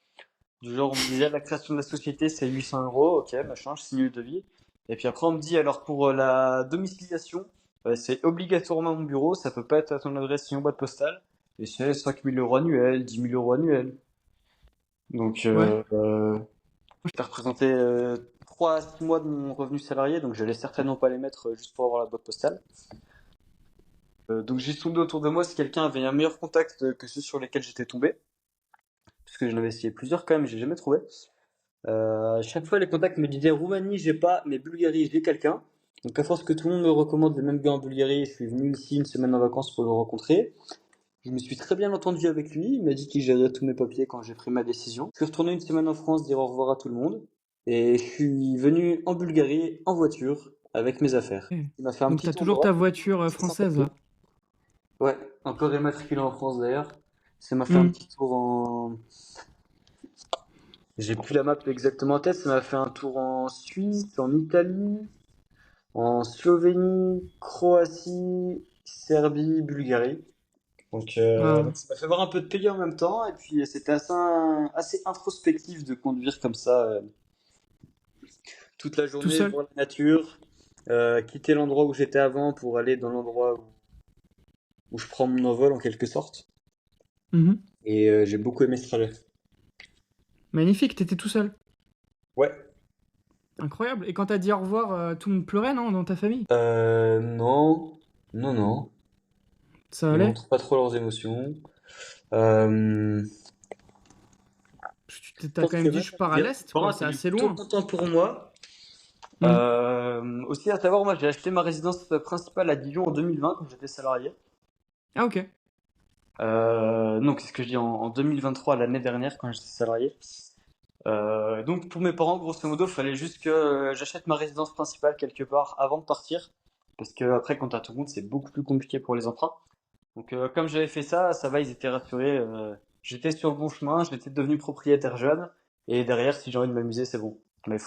Du genre, on me disait, la création de la société, c'est 800 euros, ok, machin, je signe le devis. Et puis après, on me dit, alors pour la domiciliation, c'est obligatoirement à mon bureau, ça peut pas être à ton adresse ni en boîte postale. Et c'est 5 000 euros annuels, 10 000 euros annuels. Donc, Ouais. ça représentait 3 à 6 mois de mon revenu salarié, donc j'allais certainement pas les mettre juste pour avoir la boîte postale. Donc j'ai sondé autour de moi si quelqu'un avait un meilleur contact que ceux sur lesquels j'étais tombé, puisque j'en avais essayé plusieurs quand même, j'ai jamais trouvé. À chaque fois, les contacts me disaient Roumanie, j'ai pas, mais Bulgarie, j'ai quelqu'un. Donc, à force que tout le monde me recommande le même gars en Bulgarie, je suis venu ici une semaine en vacances pour le rencontrer. Je me suis très bien entendu avec lui. Il m'a dit qu'il gérait tous mes papiers quand j'ai pris ma décision. Je suis retourné une semaine en France dire au revoir à tout le monde. Et je suis venu en Bulgarie en voiture avec mes affaires. Ok. Il m'a fait un Donc petit t'as tour toujours ta d'Europe. voiture C'est française sympathique. là. Ouais, encore immatriculé en France d'ailleurs. Ça m'a fait un Hmm. petit tour en. J'ai plus la map exactement en tête. Ça m'a fait un tour en Suisse, en Italie, en Slovénie, Croatie, Serbie, Bulgarie. Donc Ah, ça m'a fait voir un peu de pays en même temps, et puis c'était assez introspectif de conduire comme ça toute la tout journée, seul. voir la nature, quitter l'endroit où j'étais avant pour aller dans l'endroit où je prends mon envol en quelque sorte. Mhm. Et j'ai beaucoup aimé ce trajet. Magnifique, t'étais tout seul. Ouais. Incroyable. Et quand t'as dit au revoir, tout le monde pleurait, non, dans ta famille? Non, non, non. Ça Ils allait? montrent pas trop leurs émotions. Je T'as pense quand que même dit ma je pars à famille, mes l'est, parents quoi. étaient C'est assez plutôt loin. contents pour moi. Hmm. Aussi à savoir, moi j'ai acheté ma résidence principale à Dijon en 2020 quand j'étais salarié. Ah ok. Non, qu'est-ce que je dis en 2023, l'année dernière quand j'étais salarié. Donc pour mes parents, grosso modo, il fallait juste que j'achète ma résidence principale quelque part avant de partir. Parce que après, quand t'as tout compte, c'est beaucoup plus compliqué pour les emprunts. Donc comme j'avais fait ça, ça va, ils étaient rassurés. J'étais sur le bon chemin, j'étais devenu propriétaire jeune. Et derrière, si j'ai envie de m'amuser, c'est bon. Mais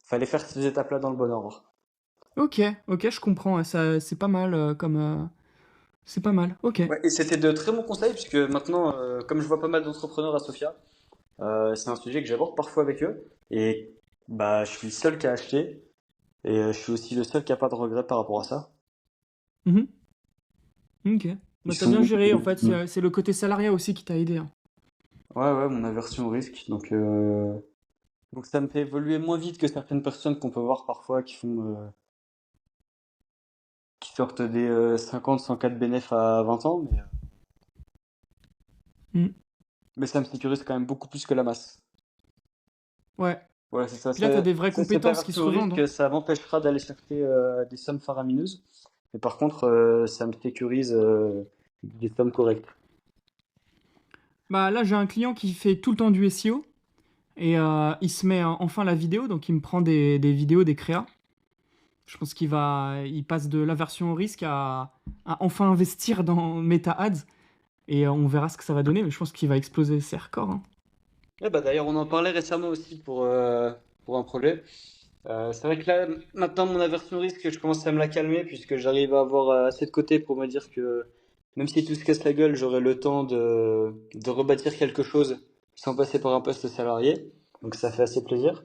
fallait faire ces étapes-là dans le bon ordre. Ok, ok, je comprends. Ouais, ça, c'est pas mal c'est pas mal. Ok. Ouais, et c'était de très bons conseils, puisque maintenant, comme je vois pas mal d'entrepreneurs à Sofia, c'est un sujet que j'aborde parfois avec eux. Et bah, je suis le seul qui a acheté. Et je suis aussi le seul qui a pas de regret par rapport à ça. Mhm. Ok. Ils Bah, t'as bien sont. géré, en fait. C'est le côté salariat aussi qui t'a aidé, hein. Ouais, ouais, mon aversion au risque. Donc ça me fait évoluer moins vite que certaines personnes qu'on peut voir parfois qui sortent des 50, 104 bénéf à 20 ans. Hmm. Mais ça me sécurise quand même beaucoup plus que la masse. Ouais. Voilà, c'est ça. Puis là, t'as des vraies Cette compétences qui se aversion au revendent, hein. risque, ça m'empêchera d'aller chercher des sommes faramineuses. Mais par contre, ça me sécurise des sommes correctes. Bah là, j'ai un client qui fait tout le temps du SEO. Et il se met enfin la vidéo, donc il me prend des vidéos, des créas. Je pense il passe de l'aversion au risque à enfin investir dans Meta Ads. Et on verra ce que ça va donner, mais je pense qu'il va exploser ses records, hein. Ouais, bah d'ailleurs, on en parlait récemment aussi pour un projet. C'est vrai que là, maintenant, mon aversion au risque, je commence à me la calmer puisque j'arrive à avoir assez de côté pour me dire que même si tout se casse la gueule, j'aurai le temps de rebâtir quelque chose sans passer par un poste salarié. Donc ça fait assez plaisir.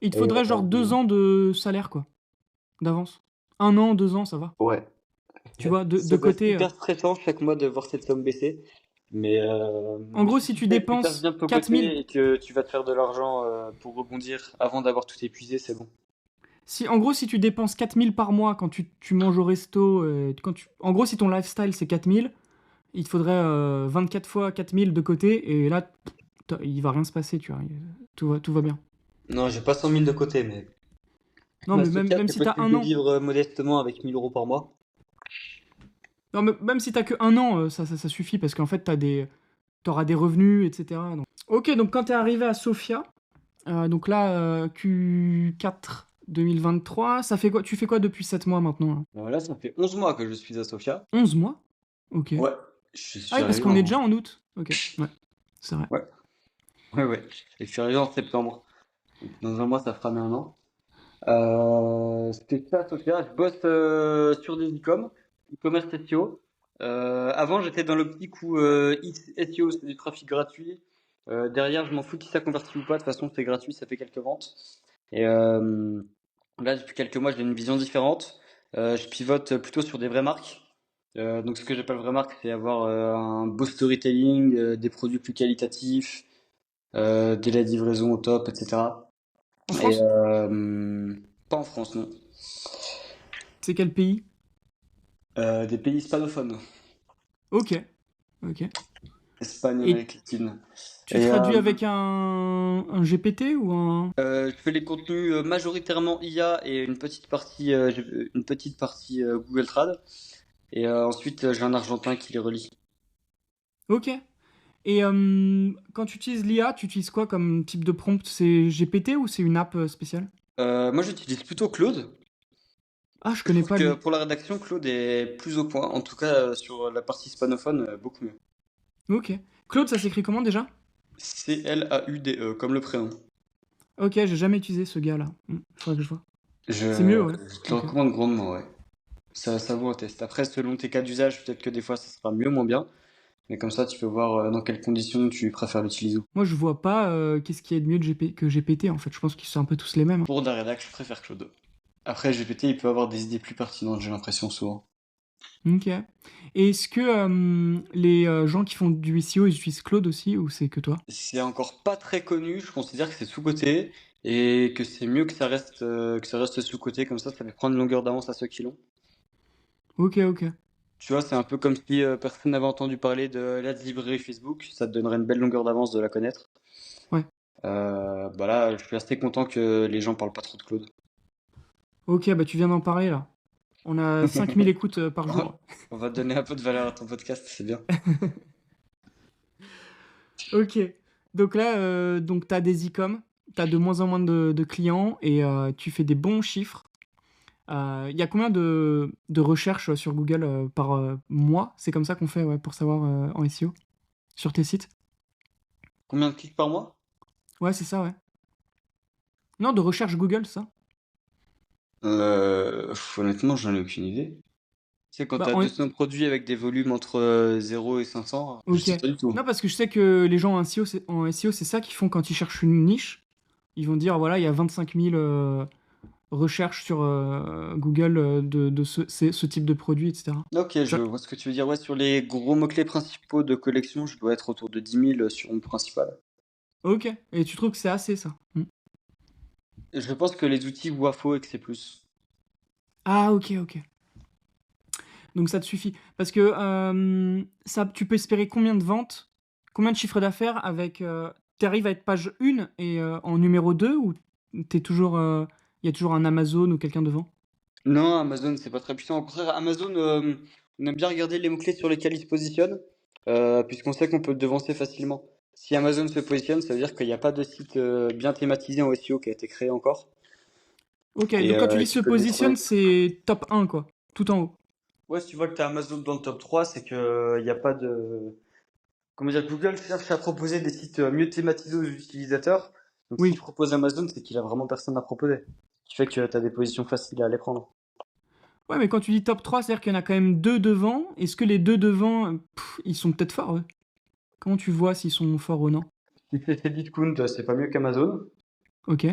Il te Et faudrait genre 2 ans de salaire, quoi, d'avance. 1 an, 2 ans, ça va. ouais, Tu vois, de ça doit être côté. hyper stressant chaque mois de voir cette somme baisser. Mais En gros, si si tu tu sais que tu passes dépenses bien de ton 4 000, côté et que tu vas te faire de l'argent pour rebondir avant d'avoir tout épuisé, c'est bon. en gros, si tu dépenses 4 000 par mois quand tu manges au resto, en gros, si ton lifestyle c'est 4 000, il te faudrait 24 fois 4 000 de côté, et là, il va rien se passer, tu vois. Tout va bien. Non, j'ai pas 100 000 de côté, mais Non, ma mais même, Sophia, même c'est si t'as possible un de an, vivre modestement avec 1 000 euros par mois. non, mais même si t'as que 1 an, ça suffit parce qu'en fait, t'auras des revenus, etc. Ok, donc quand t'es arrivé à Sofia, donc là, Q4 2023, ça fait quoi? Tu fais quoi depuis 7 mois maintenant, là? Là, ça fait 11 mois que je suis à Sofia. 11 mois? Ok. Ouais, je Ah suis oui, parce arrivé qu'on est en... déjà en août. Ok, ouais, c'est vrai. Ouais, ouais, ouais. Et je suis arrivé en septembre. Donc, dans un mois, ça fera un an. C'était ça à Sofia. Je bosse sur des e-com, e-commerce SEO. Avant, j'étais dans l'optique où SEO, c'est du trafic gratuit. Derrière, je m'en fous si ça convertit ou pas. De toute façon, c'est gratuit, ça fait quelques ventes. Et là, depuis quelques mois, j'ai une vision différente. Je pivote plutôt sur des vraies marques. Donc, ce que j'appelle vraie marque, c'est avoir un beau storytelling, des produits plus qualitatifs, délai de livraison au top, etc. En Et France? pas en France, non. C'est quel pays? Des pays hispanophones, Ok, ok. Espagne, Et Amérique latine. tu Et traduis avec un GPT ou un... je fais les contenus majoritairement IA et une petite partie Google Trad. Et ensuite, j'ai un Argentin qui les relie. Ok. Et quand tu utilises l'IA, tu utilises quoi comme type de prompt? C'est GPT ou c'est une app spéciale? Moi, j'utilise plutôt Claude. Ah, je Je connais trouve pas que lui. pour la rédaction, Claude est plus au point. En tout cas, sur la partie hispanophone, beaucoup mieux. Ok. Claude, ça s'écrit comment déjà? Claude, comme le prénom. Ok, j'ai jamais utilisé ce gars-là. Faudrait que je vois. C'est mieux, Je, ouais. je te le Ok. recommande grandement, ouais. Ça vaut un test. Après, selon tes cas d'usage, peut-être que des fois, ça sera mieux, moins bien. Mais comme ça, tu peux voir dans quelles conditions tu préfères l'utiliser. Moi, je vois pas qu'est-ce qu'il y a de mieux que GPT en fait. Je pense qu'ils sont un peu tous les mêmes. Pour de la rédac, je préfère Claude. Après, GPT, il peut avoir des idées plus pertinentes, j'ai l'impression, souvent. Ok. Et est-ce que les gens qui font du SEO, ils utilisent Claude aussi ou c'est que toi? C'est encore pas très connu, je considère que c'est sous-coté et que c'est mieux que ça reste sous-coté, comme ça fait prendre une longueur d'avance à ceux qui l'ont. Ok, ok. Tu vois, c'est un peu comme si personne n'avait entendu parler de l'Ads Librairie Facebook, ça te donnerait une belle longueur d'avance de la connaître. Ouais. Bah là, je suis assez content que les gens parlent pas trop de Claude. Ok, bah tu viens d'en parler là. On a 5000 écoutes par jour. On va te donner un peu de valeur à ton podcast, c'est bien. Ok. Donc là, donc tu as des e-com, tu as de moins en moins de clients et tu fais des bons chiffres. Il y a combien de recherches sur Google par mois? C'est comme ça qu'on fait ouais, pour savoir en SEO sur tes sites? Combien de clics par mois? Ouais, c'est ça, ouais. Non, de recherche Google, ça. Honnêtement, j'en ai aucune idée. Tu sais, quand Bah, t'as 200 produits avec des volumes entre 0 et 500, je ok. sais pas du tout. Non, parce que je sais que les gens en SEO, c'est ça qu'ils font quand ils cherchent une niche. Ils vont dire, voilà, il y a 25 000 recherches sur Google de ce type de produit, etc. Ok, je Ça- vois ce que tu veux dire. Ouais, sur les gros mots-clés principaux de collection, je dois être autour de 10 000 sur une principale. Ok. Et tu trouves que c'est assez, ça? Je pense que les outils voient faux et que c'est plus. Ah, ok, ok. Donc ça te suffit. Parce que ça, tu peux espérer combien de ventes, combien de chiffres d'affaires avec... tu arrives à être page 1 et en numéro 2 ou t'es toujours... il y a toujours un Amazon ou quelqu'un devant? Non, Amazon, c'est pas très puissant. Au contraire, Amazon, on aime bien regarder les mots-clés sur lesquels il se positionne, puisqu'on sait qu'on peut le devancer facilement. Si Amazon se positionne, ça veut dire qu'il n'y a pas de site bien thématisé en SEO qui a été créé encore, Ok, donc quand tu et dis tu se peux le positionne, détrôner. c'est top 1, quoi. Tout en haut. Ouais, si tu vois que tu as Amazon dans le top 3, c'est que il n'y a pas de... Comment dire, Google cherche à proposer des sites mieux thématisés aux utilisateurs. Donc s'il Oui. propose Amazon, c'est qu'il a vraiment personne à proposer. Ce qui fait que tu as des positions faciles à aller prendre. Ouais, mais quand tu dis top 3, c'est-à-dire qu'il y en a quand même deux devant. Est-ce que les deux devant, ils sont peut-être forts, eux? Comment tu vois s'ils sont forts ou non? Si c'est Cdiscount, c'est pas mieux qu'Amazon. Ok.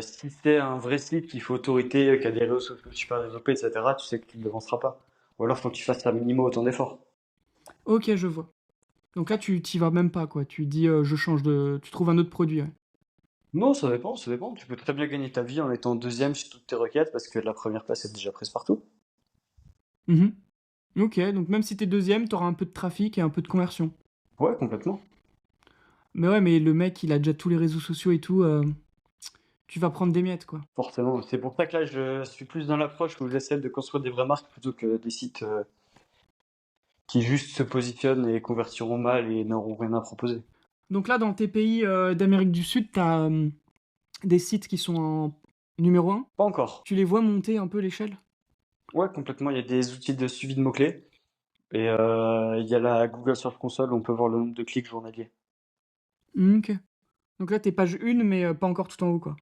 Si c'est un vrai site qui fait autorité, qui a des réseaux sociaux super développés, etc., tu sais que tu ne le devanceras pas. Ou alors faut que tu fasses un minimum autant d'efforts. Ok, je vois. Donc là, tu t'y vas même pas, quoi. Tu dis, je change de... Tu trouves un autre produit, ouais. Non, ça dépend, ça dépend. Tu peux très bien gagner ta vie en étant deuxième sur toutes tes requêtes parce que la première place est déjà prise partout. Mhm. Ok, donc même si t'es deuxième, t'auras un peu de trafic et un peu de conversion. Ouais, complètement. Mais ouais, mais le mec, il a déjà tous les réseaux sociaux et tout. Tu vas prendre des miettes, quoi. Forcément. C'est pour ça que là, je suis plus dans l'approche où j'essaie de construire des vraies marques plutôt que des sites qui juste se positionnent et convertiront mal et n'auront rien à proposer. Donc là, dans tes pays d'Amérique du Sud, t'as des sites qui sont en numéro un. Pas encore. Tu les vois monter un peu l'échelle? Ouais, complètement. Il y a des outils de suivi de mots-clés. Et il y a la Google Search Console où on peut voir le nombre de clics journaliers. Ok. Donc là, t'es page 1, mais pas encore tout en haut, quoi.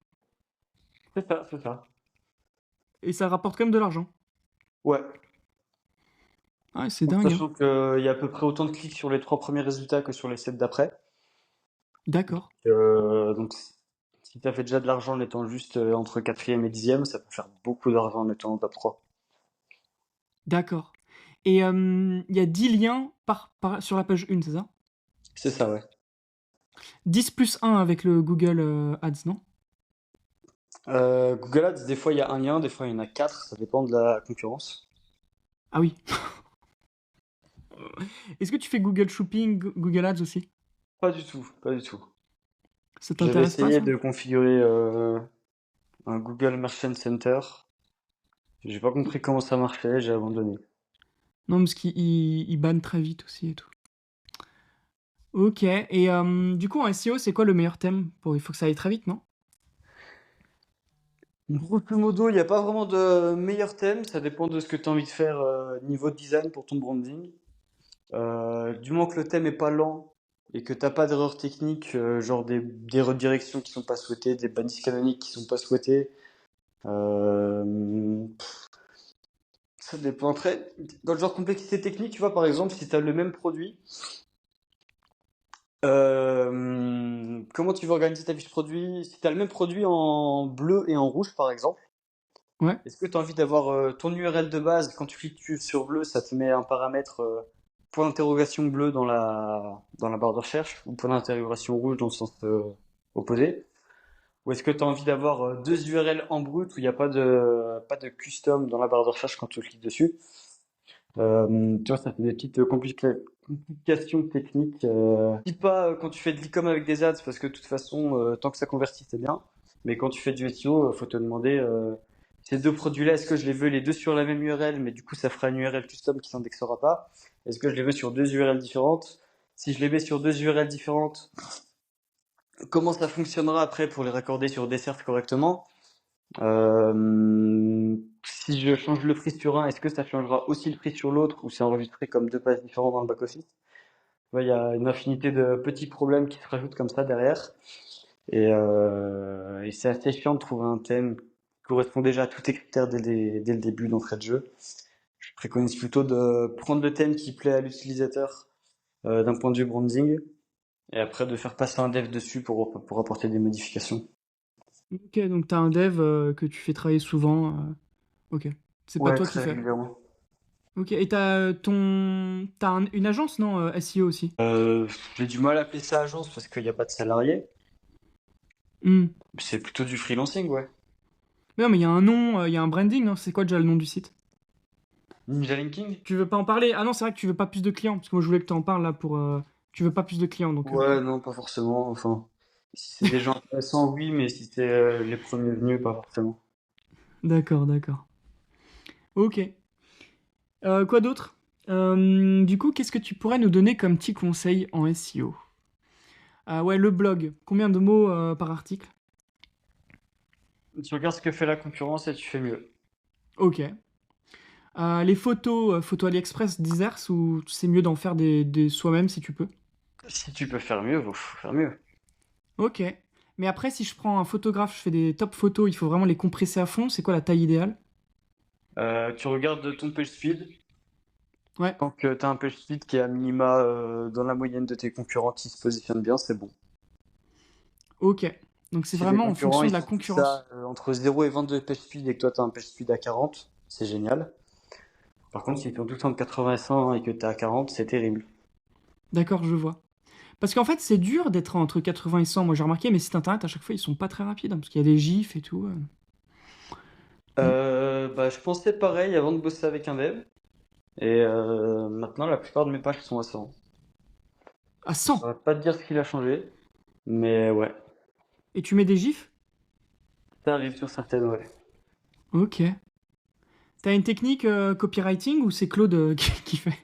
C'est ça, c'est ça. Et ça rapporte quand même de l'argent. Ouais. Ouais, c'est En dingue, hein. sachant qu'il y a à peu près autant de clics sur les 3 premiers résultats que sur les 7 d'après. D'accord, Donc, si tu as fait déjà de l'argent en étant juste entre quatrième et dixième, ça peut faire beaucoup d'argent en étant en top 3. d'accord. Et il y a 10 liens sur la page 1, c'est ça? C'est ça, ouais. 10 plus 1 avec le Google Ads, non? Google Ads, des fois il y a un lien, des fois il y en a quatre, ça dépend de la concurrence. Ah oui. Est-ce que tu fais Google Shopping, Google Ads aussi? Pas du tout, pas du tout. Ça J'avais t'intéresse pas essayé ça? de configurer un Google Merchant Center. J'ai pas compris comment ça marchait, j'ai abandonné. Non, parce qu'il banne très vite aussi et tout. Ok, et du coup en SEO, c'est quoi le meilleur thème Il faut que ça aille très vite, non? Grosso modo, il n'y a pas vraiment de meilleur thème, ça dépend de ce que tu as envie de faire niveau design pour ton branding. Du moment que le thème est pas lent et que t'as pas d'erreurs techniques, genre des redirections qui sont pas souhaitées, des balises canoniques qui sont pas souhaitées, euh, ça dépend. Après, dans le genre complexité technique, tu vois, par exemple, si tu as le même produit, comment tu veux organiser ta fiche produit? Si tu as le même produit en bleu et en rouge, par exemple, Ouais. est-ce que tu as envie d'avoir ton URL de base, quand tu cliques sur bleu, ça te met un paramètre point d'interrogation bleu dans la barre de recherche, ou point d'interrogation rouge dans le sens opposé? Ou est-ce que tu as envie d'avoir deux URL en brut où il n'y a pas de custom dans la barre de recherche quand tu cliques dessus? Tu vois, ça fait des petites complications techniques. Dis pas quand tu fais de l'e-com avec des ads, parce que de toute façon, tant que ça convertit, c'est bien. Mais quand tu fais du SEO, faut te demander ces deux produits-là, est-ce que je les veux les deux sur la même URL, mais du coup, ça fera une URL custom qui s'indexera pas? Est-ce que je les veux sur deux URL différentes? Si je les mets sur deux URL différentes, comment ça fonctionnera après pour les raccorder sur Desert correctement? Si je change le prix sur un, est-ce que ça changera aussi le prix sur l'autre ou c'est enregistré comme deux pages différentes dans le back-office? Ouais, il y a une infinité de petits problèmes qui se rajoutent comme ça derrière. Et c'est assez chiant de trouver un thème qui correspond déjà à tous tes critères dès le début d'entrée de jeu. Je préconise plutôt de prendre le thème qui plaît à l'utilisateur d'un point de vue branding et après de faire passer un dev dessus pour apporter des modifications. Ok, donc t'as un dev que tu fais travailler souvent. Ok. C'est pas Ouais, toi qui très fais. régulièrement. Ok, et une agence, non, SEO aussi? Euh, j'ai du mal à appeler ça agence parce qu'il n'y a pas de salarié. Hmm. C'est plutôt du freelancing, ouais. Mais non, mais il y a un nom, il y a un branding, non? C'est quoi déjà le nom du site? Ninja Linking? Tu veux pas en parler? Ah non, c'est vrai que tu veux pas plus de clients, parce que moi je voulais que tu en parles là pour. Tu veux pas plus de clients, donc ok. Ouais, non, pas forcément. Enfin, si c'est des gens intéressants, oui, mais si c'est les premiers venus, pas forcément. D'accord, d'accord. Ok. Quoi d'autre? Du coup, qu'est-ce que tu pourrais nous donner comme petit conseil en SEO? Ah ouais, le blog. Combien de mots par article? Tu regardes ce que fait la concurrence et tu fais mieux. Ok. Les photos, photos AliExpress, Deezers, ou c'est mieux d'en faire des soi-même si tu peux? Si tu peux faire mieux, faut faire mieux. Ok. Mais après, si je prends un photographe, je fais des top photos, il faut vraiment les compresser à fond. C'est quoi la taille idéale? Tu regardes ton page speed. Ouais. Tant que tu as un page speed qui est à minima dans la moyenne de tes concurrents qui se positionnent bien, c'est bon. Ok. Donc c'est Si les vraiment en concurrents fonction ils de la sont tous à concurrence. entre 0 et 22 page speed et que toi tu as un page speed à 40, c'est génial. Par contre, s'ils sont tous entre 80 et 100 et que tu es à 40, c'est terrible. D'accord, je vois. Parce qu'en fait, c'est dur d'être entre 80 et 100. Moi, j'ai remarqué, mes sites internet, à chaque fois, ils sont pas très rapides, hein, parce qu'il y a des gifs et tout. Mm. Bah, je pensais pareil avant de bosser avec un dev. Et maintenant, la plupart de mes pages sont à 100. À Ça 100. va pas te dire ce qu'il a changé, mais ouais, Et tu mets des gifs? ça arrive sur certaines, ouais. Ok. T'as une technique copywriting ou c'est Claude qui fait?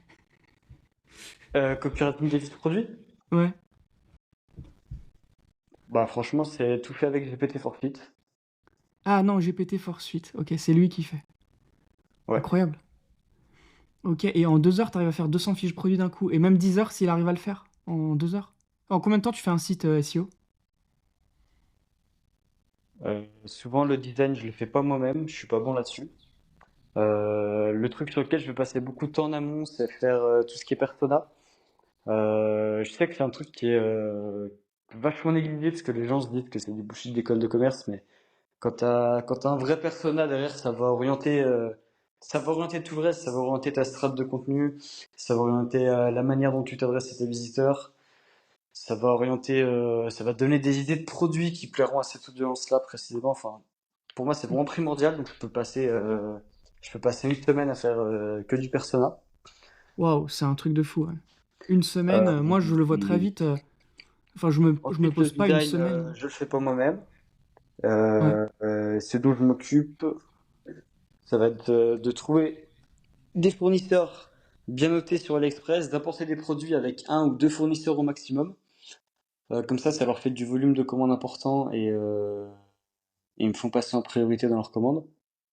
Copywriting des fiches produits? Ouais. Bah, franchement, c'est tout fait avec GPT for Fit. Ah non, GPT Force 8. Ok, c'est lui qui fait. Ouais. Incroyable. Ok, et en 2 heures, t'arrives à faire 200 fiches produits d'un coup. Et même 10 heures s'il arrive à le faire. En 2 heures. En combien de temps tu fais un site SEO? Souvent, le design, je le fais pas moi-même, je suis pas bon là-dessus. Le truc sur lequel je vais passer beaucoup de temps en amont, c'est faire tout ce qui est persona. Je sais que c'est un truc vachement négligé parce que les gens se disent que c'est du bullshit d'école de commerce, mais quand t'as un vrai persona derrière, ça va orienter tout le reste, ça va orienter ta strate de contenu, ça va orienter la manière dont tu t'adresses à tes visiteurs, ça va te donner des idées de produits qui plairont à cette audience-là précisément. Enfin, pour moi, c'est vraiment primordial, donc je peux passer une semaine à faire que du persona. Waouh, c'est un truc de fou, ouais. Une semaine, Euh, moi je le vois très vite. Enfin, je me Ensuite, le pose pas une design, semaine. je le fais pas moi-même. Ouais, Ce dont je m'occupe, ça va être de trouver des fournisseurs bien notés sur AliExpress, d'importer des produits avec un ou deux fournisseurs au maximum. Comme ça leur fait du volume de commandes important et ils me font passer en priorité dans leurs commandes.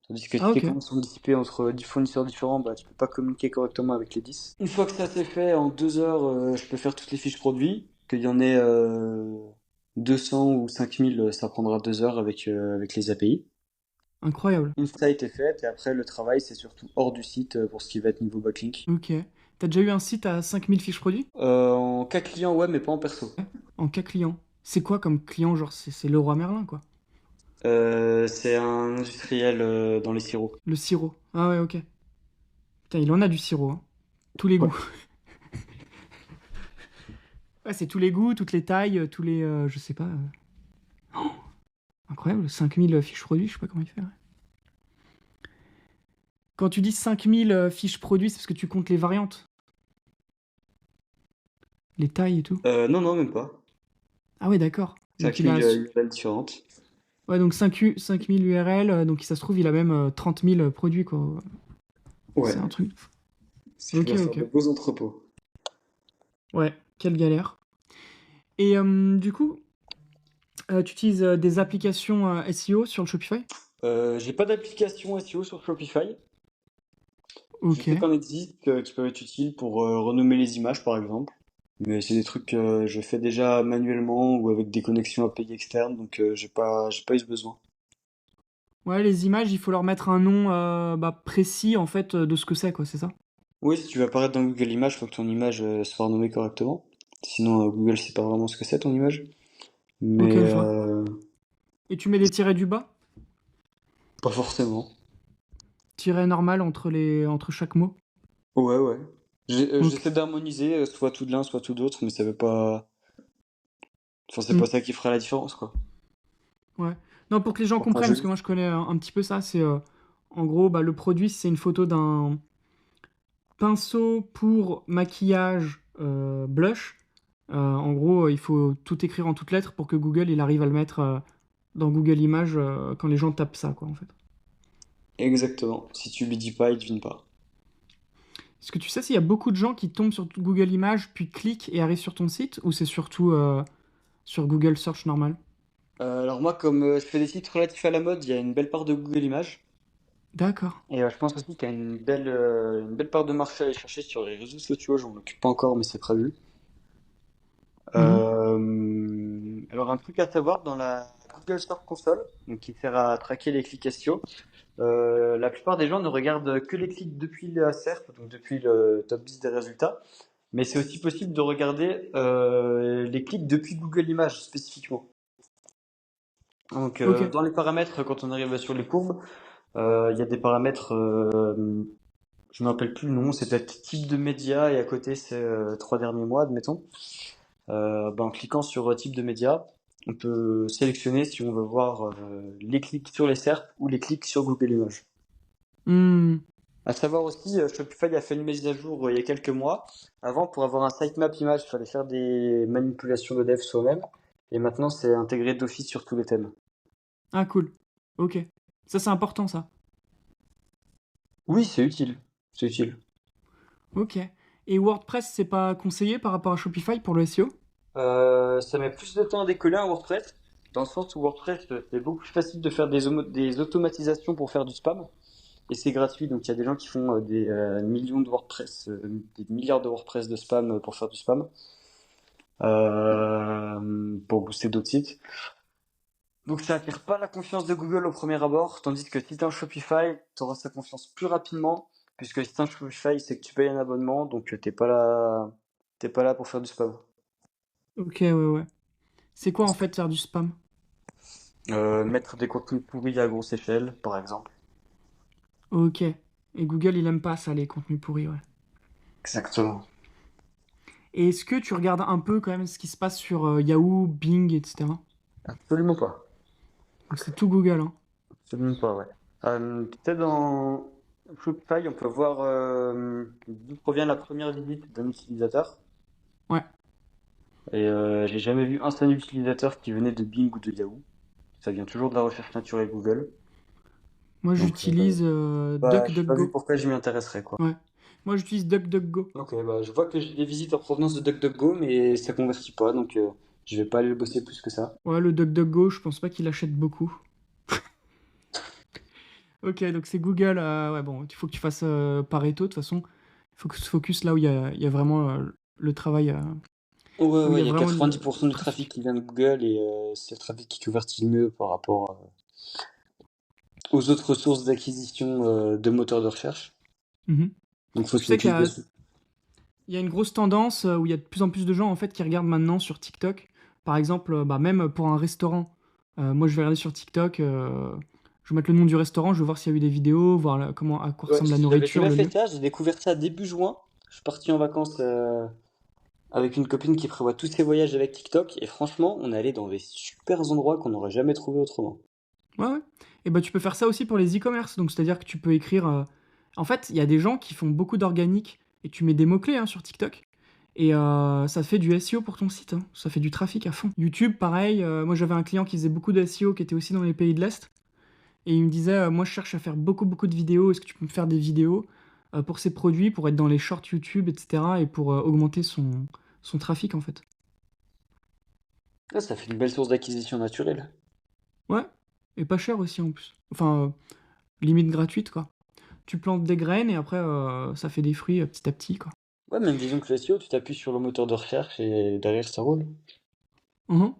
Tandis que ah si tes ok, commandes sont dissipées entre 10 fournisseurs différents, bah, tu peux pas communiquer correctement avec les 10. Une fois que ça c'est fait, en 2 heures, je peux faire toutes les fiches produits. Qu'il y en ait 200 ou 5000, ça prendra 2 heures avec les API. incroyable. Une fois que ça a été fait, et après le travail c'est surtout hors du site pour ce qui va être niveau backlink. Ok. T'as déjà eu un site à 5000 fiches produits? En cas client, ouais, mais pas en perso. Ouais. En cas client. C'est quoi comme client? Genre, c'est Leroy Merlin, quoi. C'est un industriel dans les sirops. Le sirop. Ah ouais, ok. Putain, il en a du sirop, hein. Tous les Ouais. goûts. Ouais, c'est tous les goûts, toutes les tailles, tous les. Je sais pas. Incroyable, 5000 fiches produits, je sais pas comment il fait, ouais. Quand tu dis 5000 fiches produits, c'est parce que tu comptes les variantes, les tailles et tout. Non, non, même pas. Ah ouais, d'accord. Donc il 5000 a. URL différentes. Ouais, donc 5000 URL, donc ça se trouve, il a même 30 000 produits, quoi. Ouais, C'est un truc. ce qui Ok, va faire ok. de beaux entrepôts. Ouais, quelle galère. Et du coup, tu utilises des applications SEO sur le Shopify? J'ai pas d'application SEO sur Shopify. Je Ok. sais qu'en existe qui peuvent être utiles pour renommer les images, par exemple. Mais c'est des trucs que je fais déjà manuellement ou avec des connexions API externes, donc j'ai pas eu ce besoin. Ouais, les images, il faut leur mettre un nom précis, en fait, de ce que c'est, quoi, c'est ça? Oui, si tu veux apparaître dans Google Images, faut que ton image soit renommée correctement. Sinon, Google sait pas vraiment ce que c'est ton image. Ok, Mais je vois. Et tu mets des tirets du bas? pas forcément. Tiret normal entre chaque mot? Ouais, ouais. Ok. J'essaie d'harmoniser, soit tout de l'un, soit tout d'autre, mais ça veut pas. Enfin, c'est pas Hmm. ça qui fera la différence, quoi. Ouais. Non, pour que les gens Enfin, comprennent, parce que joli. moi je connais un petit peu ça, c'est en gros, bah, le produit, c'est une photo d'un pinceau pour maquillage blush. En gros, il faut tout écrire en toutes lettres pour que Google il arrive à le mettre dans Google Images quand les gens tapent ça, quoi, en fait. Exactement. Si tu lui dis pas, il devine pas. Est-ce que tu sais s'il y a beaucoup de gens qui tombent sur Google Images, puis cliquent et arrivent sur ton site, ou c'est surtout sur Google Search normal? Alors moi, comme je fais des sites relatifs à la mode, il y a une belle part de Google Images. D'accord. Et je pense aussi qu'il y a une belle part de marché à aller chercher sur les réseaux sociaux. J'en occupe pas encore, mais c'est prévu. Mhm. Alors un truc à savoir dans la Google Search Console, donc qui sert à traquer les clics SEO, la plupart des gens ne regardent que les clics depuis la SERP, donc depuis le top 10 des résultats, mais c'est aussi possible de regarder les clics depuis Google Images spécifiquement. Donc Ok. dans les paramètres, quand on arrive sur les courbes, il y a des paramètres, je me rappelle plus le nom, c'est peut-être type de média et à côté c'est 3 derniers mois, admettons. En cliquant sur type de média, on peut sélectionner si on veut voir les clics sur les SERP ou les clics sur Google Images. Hmm. À savoir aussi, Shopify a fait une mise à jour il y a quelques mois. Avant, pour avoir un sitemap image, il fallait faire des manipulations de dev soi-même. Et maintenant, c'est intégré d'office sur tous les thèmes. Ah, cool. Ok. Ça, c'est important, ça. Oui, c'est utile. C'est utile. Ok. Et WordPress, c'est pas conseillé par rapport à Shopify pour le SEO? Ça met plus de temps à décoller un WordPress, dans le sens où WordPress, c'est beaucoup plus facile de faire des automatisations pour faire du spam. Et c'est gratuit, donc il y a des gens qui font des millions de WordPress, des milliards de WordPress de spam pour faire du spam, pour booster d'autres sites. Donc ça attire pas la confiance de Google au premier abord, tandis que si t'es un Shopify, tu auras sa confiance plus rapidement, puisque si t'es un Shopify, c'est que tu payes un abonnement, donc t'es pas là pour faire du spam. Ok, ouais, ouais. C'est quoi en fait faire du spam? Mettre des contenus pourris à grosse échelle, par exemple. Ok. Et Google, il aime pas ça, les contenus pourris, ouais. Exactement. Et est-ce que tu regardes un peu quand même ce qui se passe sur Yahoo, Bing, etc. Absolument pas. Donc c'est tout Google, hein. Absolument pas, ouais. Peut-être dans Shopify, on peut voir d'où provient la première visite d'un utilisateur. Ouais. Et j'ai jamais vu un seul utilisateur qui venait de Bing ou de Yahoo. Ça vient toujours de la recherche naturelle Google. Moi, Donc, j'utilise bah, j'ai pas vu DuckDuckGo. pourquoi je m'y intéresserais, quoi. Ouais. Moi, j'utilise DuckDuckGo. Ok, bah, je vois que j'ai des visites en provenance de DuckDuckGo, mais ça convertit pas, donc je vais pas aller le bosser plus que ça. Ouais, le DuckDuckGo, je pense pas qu'il achète beaucoup. Ok, donc c'est Google. Ouais, bon, il faut que tu fasses Pareto, de toute façon. Il faut que tu te focus là où il y a vraiment le travail, Ouais, là où il ouais, y il a y a vraiment 90% le du trafic trafic. qui vient de Google et c'est le trafic qui convertit le mieux par rapport aux autres sources d'acquisition de moteurs de recherche. Mhm. Donc faut Je se sais focus dessus. il y a une grosse tendance où il y a de plus en plus de gens en fait qui regardent maintenant sur TikTok. Par exemple, bah, même pour un restaurant. Moi, je vais regarder sur TikTok. Je vais mettre le nom du restaurant, je vais voir s'il y a eu des vidéos, voir comment, à quoi Ouais, ressemble la j'avais nourriture, jamais le fait lieu. ça, j'ai découvert ça début juin. Je suis parti en vacances avec une copine qui prévoit tous ses voyages avec TikTok et franchement, on est allé dans des super endroits qu'on n'aurait jamais trouvé autrement. Ouais, ouais. Et bah, tu peux faire ça aussi pour les e-commerce. Donc, c'est-à-dire que tu peux écrire. En fait, il y a des gens qui font beaucoup d'organique et tu mets des mots-clés hein, sur TikTok. Et ça fait du SEO pour ton site, hein. Ça fait du trafic à fond. YouTube, pareil. Moi, j'avais un client qui faisait beaucoup de SEO qui était aussi dans les pays de l'Est. Et il me disait moi, je cherche à faire beaucoup, beaucoup de vidéos. Est-ce que tu peux me faire des vidéos pour ces produits, pour être dans les shorts YouTube, etc. Et pour augmenter son trafic, en fait. Ah, ça fait une belle source d'acquisition naturelle. Ouais. Et pas cher aussi, en plus. Enfin, limite gratuite, quoi. Tu plantes des graines et après ça fait des fruits petit à petit quoi. Ouais, même disons que le SEO, tu t'appuies sur le moteur de recherche et derrière ça roule. Mhm.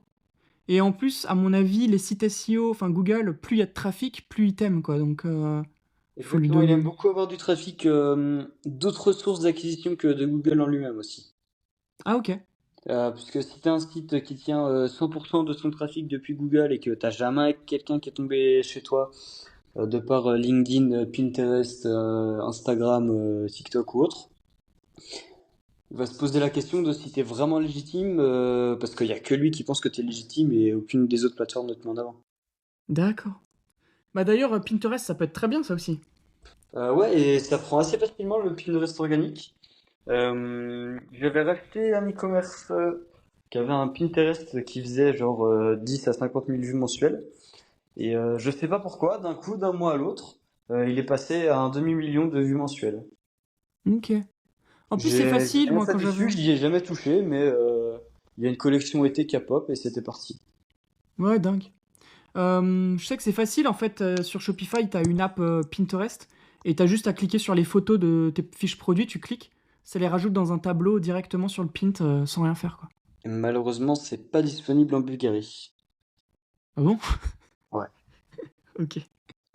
Et en plus, à mon avis, les sites SEO, enfin Google, plus il y a de trafic, plus ils t'aiment quoi. Donc il faut lui Exactement, il aime donner. beaucoup avoir du trafic d'autres sources d'acquisition que de Google en lui-même aussi. Ah ok. Puisque si tu as un site qui tient 100% de son trafic depuis Google et que t'as jamais quelqu'un qui est tombé chez toi de par LinkedIn, Pinterest, Instagram, TikTok ou autre, il va se poser la question de si t'es vraiment légitime parce qu'il y a que lui qui pense que t'es légitime et aucune des autres plateformes ne te met en avant. D'accord. Bah d'ailleurs Pinterest ça peut être très bien ça aussi. Ouais, et ça prend assez facilement le Pinterest organique. J'avais racheté un e-commerce qui avait un Pinterest qui faisait genre 10 à 50 000 vues mensuelles. Et je sais pas pourquoi, d'un coup, d'un mois à l'autre, il est passé à un demi-million de vues mensuelles. Ok. En plus c'est J'ai facile rien moi fait quand j'avais. dessus, j'y ai jamais touché, mais il y a une collection été qui a pop et c'était parti. Ouais dingue. Je sais que c'est facile en fait sur Shopify t'as une app Pinterest et t'as juste à cliquer sur les photos de tes fiches produits, tu cliques, ça les rajoute dans un tableau directement sur le Pint sans rien faire quoi. Et malheureusement, c'est pas disponible en Bulgarie. Ah bon? Ouais. Ok.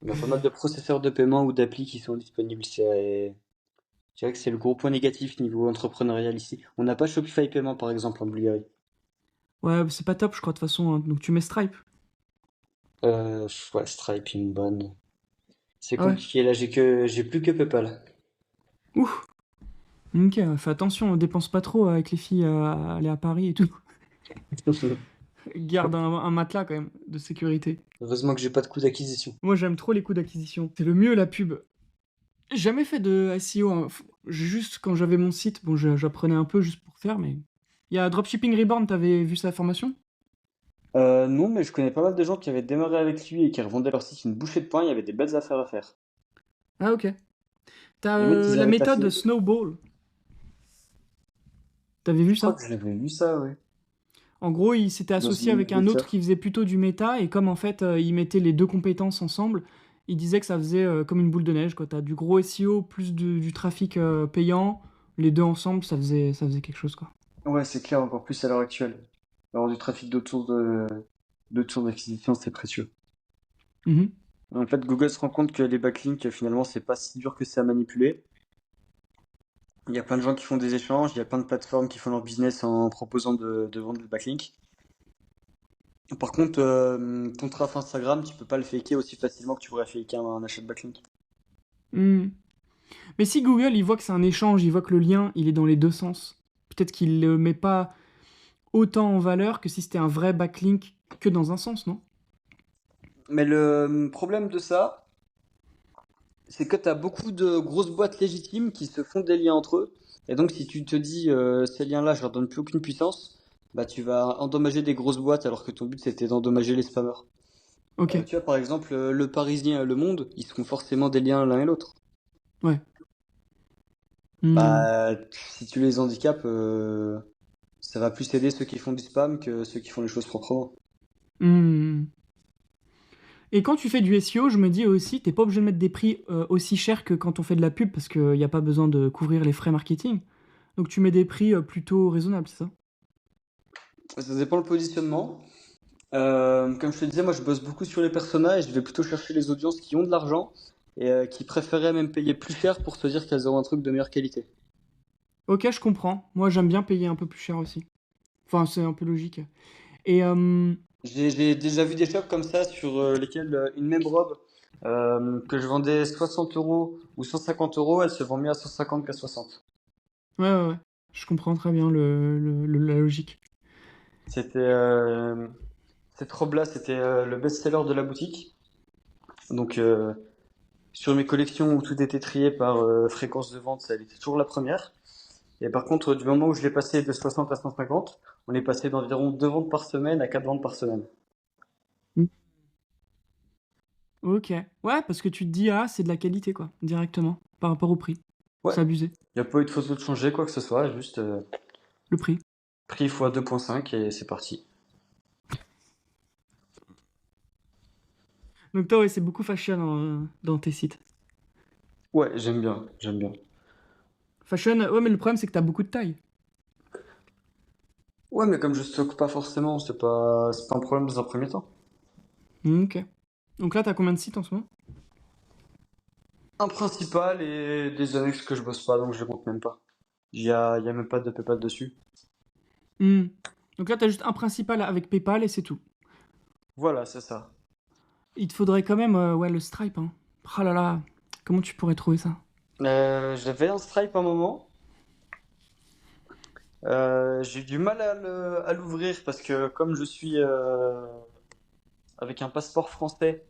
On a pas mal de processeurs de paiement ou d'applis qui sont disponibles. Je dirais que c'est le gros point négatif niveau entrepreneurial ici. On n'a pas Shopify Paiement par exemple en Bulgarie. Ouais, c'est pas top, je crois, de toute façon, hein. Donc tu mets Stripe. Ouais, Stripe, une bonne. C'est Ah ouais. compliqué là, j'ai plus que PayPal. Ouh. Ok, ouais, fais attention, on dépense pas trop avec les filles à aller à Paris et tout. Garde un matelas quand même de sécurité. Heureusement que j'ai pas de coût d'acquisition. Moi, j'aime trop les coûts d'acquisition. C'est le mieux, la pub. J'ai jamais fait de SEO, hein. Juste quand j'avais mon site, bon, j'apprenais un peu juste pour faire, mais. Il y a Dropshipping Reborn, t'avais vu sa formation? Non, mais je connais pas mal de gens qui avaient démarré avec lui et qui revendaient leur site une bouchée de pain, il y avait des belles affaires à faire. Ah, ok. T'as Les mecs, ils la avaient méthode passé. Snowball. T'avais vu Je crois ça? que j'avais vu ça, ouais. En gros, il s'était Dans associé une avec un newsletter. autre qui faisait plutôt du méta, et comme en fait, il mettait les deux compétences ensemble, il disait que ça faisait comme une boule de neige, quoi. T'as du gros SEO plus du trafic payant, les deux ensemble, ça faisait quelque chose, quoi. Ouais, c'est clair, encore plus à l'heure actuelle. Alors du trafic d'autres sources d'acquisition, c'est précieux. Mhm. En fait, Google se rend compte que les backlinks, finalement, c'est pas si dur que ça à manipuler. Il y a plein de gens qui font des échanges, il y a plein de plateformes qui font leur business en proposant de vendre des backlinks. Par contre, ton traf Instagram, tu peux pas le faker aussi facilement que tu pourrais faker un achat de backlink. Hmm. Mais si Google, il voit que c'est un échange, il voit que le lien, il est dans les deux sens, peut-être qu'il le met pas autant en valeur que si c'était un vrai backlink que dans un sens, non? Mais le problème de ça, c'est que tu as beaucoup de grosses boîtes légitimes qui se font des liens entre eux. Et donc, si tu te dis, ces liens-là, je leur donne plus aucune puissance, bah, tu vas endommager des grosses boîtes alors que ton but c'était d'endommager les spammers. Ok, Tu vois, par exemple, Le Parisien et Le Monde, ils seront forcément des liens l'un et l'autre. ouais. Hmm. Bah, si tu les handicapes, ça va plus aider ceux qui font du spam que ceux qui font les choses proprement. Hmm. Et quand tu fais du SEO, je me dis aussi, t'es pas obligé de mettre des prix aussi chers que quand on fait de la pub parce qu'il n'y a pas besoin de couvrir les frais marketing. Donc tu mets des prix plutôt raisonnables, c'est ça? Ça dépend le positionnement. Comme je te disais, moi je bosse beaucoup sur les personas et je vais plutôt chercher les audiences qui ont de l'argent et qui préféraient même payer plus cher pour se dire qu'elles auront un truc de meilleure qualité. Ok, je comprends. Moi, j'aime bien payer un peu plus cher aussi. Enfin, c'est un peu logique. Et J'ai déjà vu des shops comme ça sur lesquels une même robe que je vendais 60 euros ou 150 euros, elle se vend mieux à 150 qu'à 60. ouais, ouais, ouais. Je comprends très bien la logique. C'était cette robe-là, c'était le best-seller de la boutique. Donc sur mes collections où tout était trié par fréquence de vente, ça elle était toujours la première. Et par contre, du moment où je l'ai passé de 60 à 150, on est passé d'environ 2 ventes par semaine à 4 ventes par semaine. Mm. Ok. Ouais, parce que tu te dis, ah, c'est de la qualité, quoi, directement, par rapport au prix. Ouais, C'est abusé, il n'y a pas eu de photo de changer, quoi que ce soit, juste le prix. prix x 2,5 et c'est parti. Donc toi, ouais, c'est beaucoup fashion dans tes sites. Ouais, j'aime bien, j'aime bien. Fashion, ouais, mais le problème, c'est que t'as beaucoup de taille. Ouais, mais comme je stocke pas forcément, c'est pas un problème dans un premier temps. Ok. Donc là, t'as combien de sites en ce moment? Un principal et des annexes que je bosse pas, donc je les compte même pas. Y a même pas de PayPal dessus. Hmm. Donc là, t'as juste un principal avec PayPal et c'est tout. Voilà, c'est ça. Il te faudrait quand même, ouais, le Stripe, hein. Ah là là, comment tu pourrais trouver ça? J'avais un Stripe un moment. J'ai eu du mal à l'ouvrir parce que comme je suis avec un passeport français,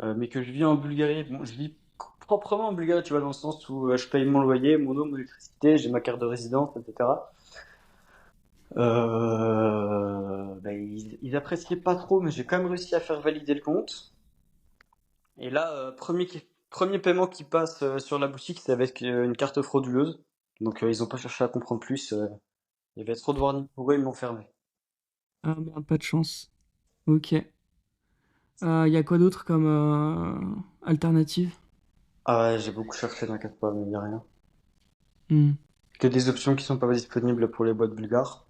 mais que je vis en Bulgarie, bon, je vis proprement en Bulgarie, tu vois, dans le sens où je paye mon loyer, mon eau, mon électricité, j'ai ma carte de résidence, etc. Ils appréciaient pas trop, mais j'ai quand même réussi à faire valider le compte. Et là, premier paiement qui passe sur la boutique, c'est avec une carte frauduleuse. Donc ils ont pas cherché à comprendre plus. Il y avait trop de warning pour eux, ils m'ont fermé. Ah merde, pas de chance. Ok. Y a quoi d'autre comme alternative? Ah ouais, j'ai beaucoup cherché, t'inquiète pas, mais il y a rien. Hmm. Que des options qui sont pas disponibles pour les boîtes bulgares.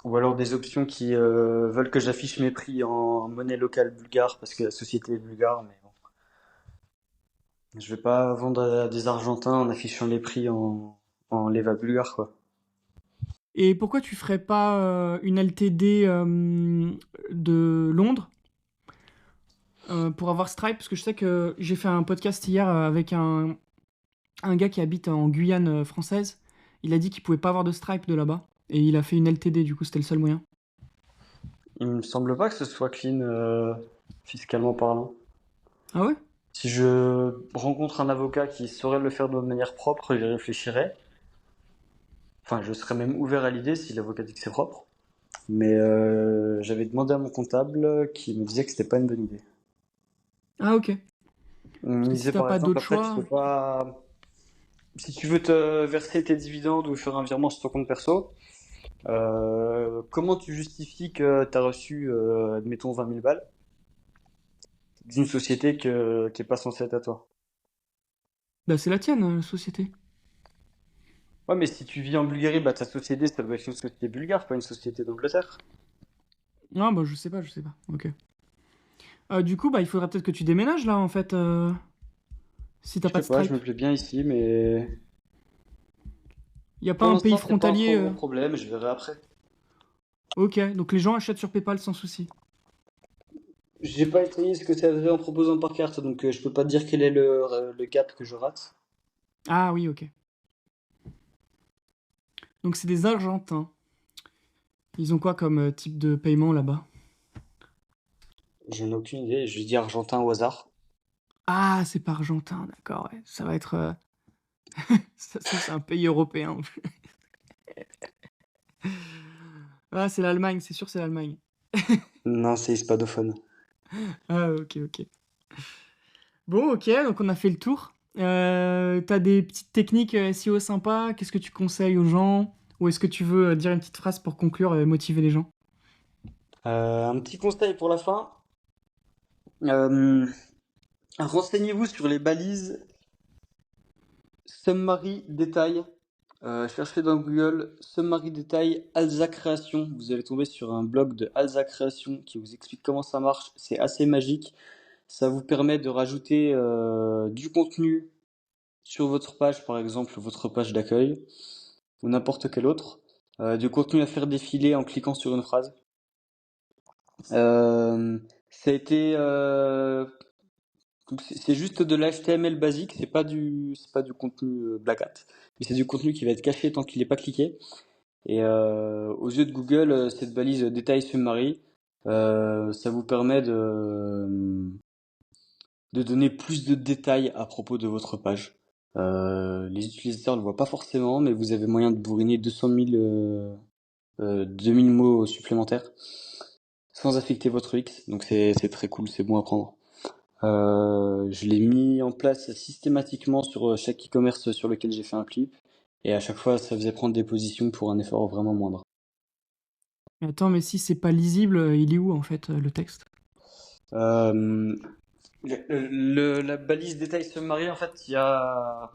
Ou alors des options qui veulent que j'affiche mes prix en monnaie locale bulgare parce que la société est bulgare, mais bon. Je vais pas vendre à des Argentins en affichant les prix en leva bulgare, quoi. Et pourquoi tu ferais pas une LTD de Londres pour avoir Stripe? Parce que je sais que j'ai fait un podcast hier avec un gars qui habite en Guyane française. Il a dit qu'il pouvait pas avoir de Stripe de là-bas. Et il a fait une LTD, du coup, c'était le seul moyen. Il me semble pas que ce soit clean fiscalement parlant. Ah ouais? Si je rencontre un avocat qui saurait le faire de manière propre, j'y réfléchirais. Enfin, je serais même ouvert à l'idée si l'avocat dit que c'est propre. Mais j'avais demandé à mon comptable qui me disait que c'était pas une bonne idée. Ah ok. Il me Parce que si disait t'as par pas exemple, d'autre après, tu choix. peux pas. Si tu veux te verser tes dividendes ou faire un virement sur ton compte perso, comment tu justifies que tu as reçu, admettons, 20 000 balles d'une société qui est pas censée être à toi? Bah c'est la tienne, société. Ouais, mais si tu vis en Bulgarie, bah ta société, ça doit être une société bulgare, pas une société d'Angleterre. Ah bah je sais pas, je sais pas. Ok. Du coup, bah il faudrait peut-être que tu déménages là en fait, si t'as Je pas sais de pas, je Stripe. me plais bien ici, mais Y a pas pour un pays l'instant, c'est pas un frontalier trop gros problème, je verrai après. Ok, donc les gens achètent sur PayPal sans souci. J'ai pas essayé ce que ça faisait en proposant par carte, donc je peux pas te dire quel est le gap que je rate. Ah oui, ok. Donc c'est des Argentins. Ils ont quoi comme type de paiement là-bas? J'en ai aucune idée, je dis argentin au hasard. Ah, c'est pas argentin, d'accord, ouais. Ça va être. Ça, c'est un pays européen. Ah, c'est l'Allemagne, c'est sûr, c'est l'Allemagne. Non, c'est hispanophone. Ah, ok, ok. Bon, ok, donc on a fait le tour. T'as des petites techniques SEO sympas? Qu'est-ce que tu conseilles aux gens? Ou est-ce que tu veux dire une petite phrase pour conclure et motiver les gens? Un petit conseil pour la fin. Euh, Renseignez-vous sur les balises Summary détail. Cherchez dans Google Summary détail Alza Création. Vous allez tomber sur un blog de Alza Création qui vous explique comment ça marche. C'est assez magique. Ça vous permet de rajouter du contenu sur votre page, par exemple votre page d'accueil ou n'importe quelle autre. Du contenu à faire défiler en cliquant sur une phrase. Euh, Ça a été donc c'est juste de l'HTML basique, c'est pas du contenu Black Hat, mais c'est du contenu qui va être caché tant qu'il n'est pas cliqué. Et aux yeux de Google, cette balise détail summary, ça vous permet de donner plus de détails à propos de votre page. Les utilisateurs ne le voient pas forcément, mais vous avez moyen de bourriner 2000 mots supplémentaires sans affecter votre X, donc c'est très cool, c'est bon à prendre. Je l'ai mis en place systématiquement sur chaque e-commerce sur lequel j'ai fait un clip. Et à chaque fois, ça faisait prendre des positions pour un effort vraiment moindre. Mais attends, mais si c'est pas lisible, il est où en fait le texte? Euh, la balise détail summary, en fait, il y a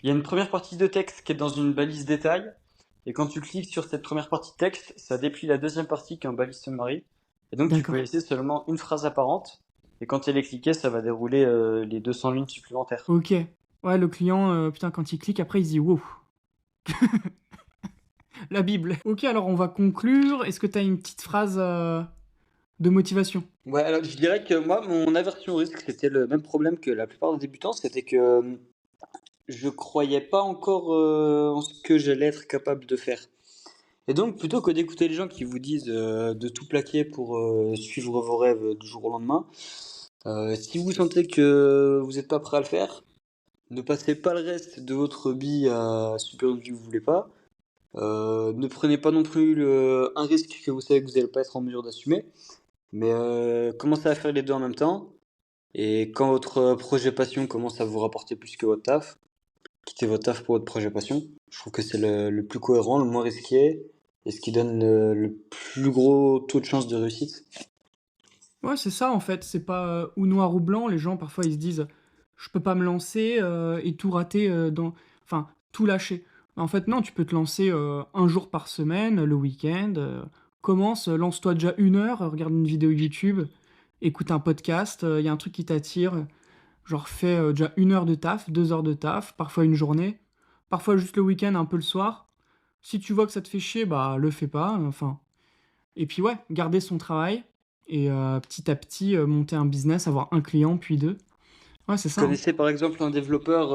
une première partie de texte qui est dans une balise détail. Et quand tu cliques sur cette première partie de texte, ça déplie la deuxième partie qui est en balise summary. Et donc, tu peux D'accord. laisser seulement une phrase apparente. Et quand elle est cliquée, ça va dérouler les 200 lignes supplémentaires. Ok. Ouais, le client, putain, quand il clique, après il se dit wow, la Bible. Ok, alors on va conclure. Est-ce que t'as une petite phrase de motivation? Ouais, alors je dirais que moi, mon aversion au risque, c'était le même problème que la plupart des débutants, c'était que je croyais pas encore en ce que j'allais être capable de faire. Et donc, plutôt que d'écouter les gens qui vous disent de tout plaquer pour suivre vos rêves du jour au lendemain, si vous sentez que vous n'êtes pas prêt à le faire, ne passez pas le reste de votre vie à subir une vie que vous voulez pas. Ne prenez pas non plus un risque que vous savez que vous n'allez pas être en mesure d'assumer, mais commencez à faire les deux en même temps. Et quand votre projet passion commence à vous rapporter plus que votre taf, quittez votre taf pour votre projet passion. Je trouve que c'est le plus cohérent, le moins risqué, et ce qui donne le plus gros taux de chance de réussite. Ouais, c'est ça en fait. C'est pas ou noir ou blanc. Les gens parfois ils se disent je peux pas me lancer et tout rater enfin tout lâcher. En fait non, tu peux te lancer un jour par semaine, le week-end. Commence, lance-toi déjà 1 heure, regarde une vidéo YouTube, écoute un podcast. Il y a un truc qui t'attire, genre fais déjà 1 heure de taf, 2 heures de taf, parfois une journée, parfois juste le week-end, un peu le soir. Si tu vois que ça te fait chier, bah le fais pas. Enfin, et puis ouais, garder son travail et petit à petit monter un business, avoir un client puis deux. Ouais, c'est Vous ça, hein. connaissez par exemple un développeur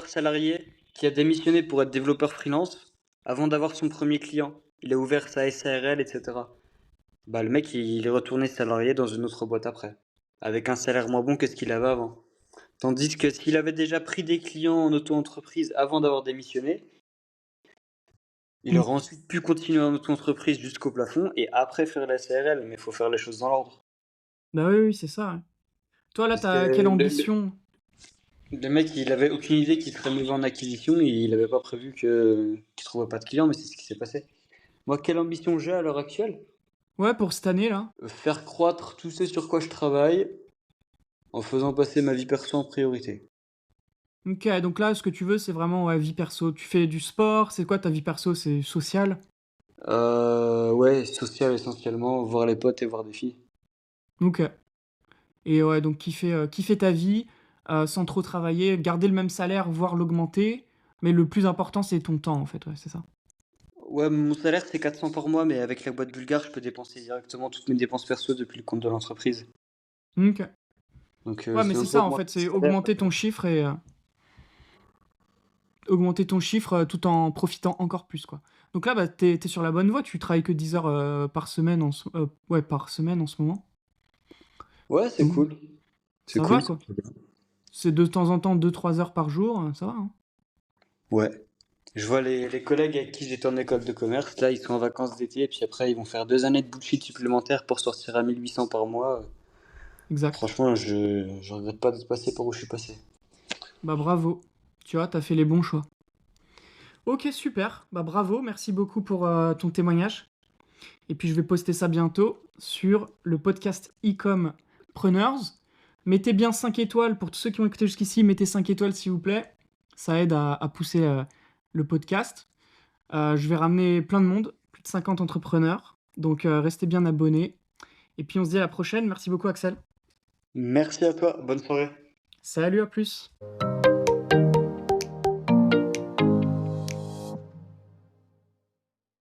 salarié qui a démissionné pour être développeur freelance avant d'avoir son premier client. Il a ouvert sa SARL, etc. Bah, le mec, il est retourné salarié dans une autre boîte après, avec un salaire moins bon que ce qu'il avait avant. Tandis que s'il avait déjà pris des clients en auto-entreprise avant d'avoir démissionné, il Mm. aurait ensuite pu continuer en auto-entreprise jusqu'au plafond et après faire la SARL, mais il faut faire les choses dans l'ordre. Bah oui, oui, c'est ça, ouais. Toi là, Parce que t'as quelle ambition? le mec, il avait aucune idée qu'il serait mauvais en acquisition et il avait pas prévu qu'il trouverait pas de clients, mais c'est ce qui s'est passé. Moi, quelle ambition j'ai à l'heure actuelle? Ouais, pour cette année là. Faire croître tout ce sur quoi je travaille en faisant passer ma vie perso en priorité. Ok, donc là, ce que tu veux, c'est vraiment ouais, vie perso. Tu fais du sport, c'est quoi ta vie perso? C'est social? Ouais, social essentiellement, voir les potes et voir des filles. Ok. Et ouais, donc kiffer ta vie sans trop travailler, garder le même salaire, voire l'augmenter. Mais le plus important, c'est ton temps en fait, ouais, c'est ça. Ouais, mon salaire c'est 400 par mois, mais avec la boîte bulgare, je peux dépenser directement toutes mes dépenses perso depuis le compte de l'entreprise. Ok. Donc Ouais, mais c'est c'est même pas ça, en augmenter fait, le c'est salaire. augmenter ton chiffre et augmenter ton chiffre tout en profitant encore plus, quoi. Donc là, bah, t'es sur la bonne voie, tu travailles que 10 heures par semaine ouais, par semaine en ce moment. Ouais, c'est Donc cool. C'est ça va, cool, c'est quoi. très bien. C'est de temps en temps 2-3 heures par jour, ça va, hein. Ouais. Je vois les collègues avec qui j'étais en école de commerce, là, ils sont en vacances d'été, et puis après, ils vont faire 2 années de bullshit supplémentaires pour sortir à 1800 par mois. Exact. Franchement, je regrette pas d'être passé par où je suis passé. Bah bravo. Tu vois, t'as fait les bons choix. Ok, super. Bah bravo, merci beaucoup pour ton témoignage. Et puis je vais poster ça bientôt sur le podcast Ecom Preneurs. Mettez bien 5 étoiles pour tous ceux qui ont écouté jusqu'ici. Mettez 5 étoiles s'il vous plaît. Ça aide à pousser le podcast. Je vais ramener plein de monde, plus de 50 entrepreneurs. Donc restez bien abonnés. Et puis on se dit à la prochaine. Merci beaucoup Axel. Merci à toi, bonne soirée. Salut, à plus.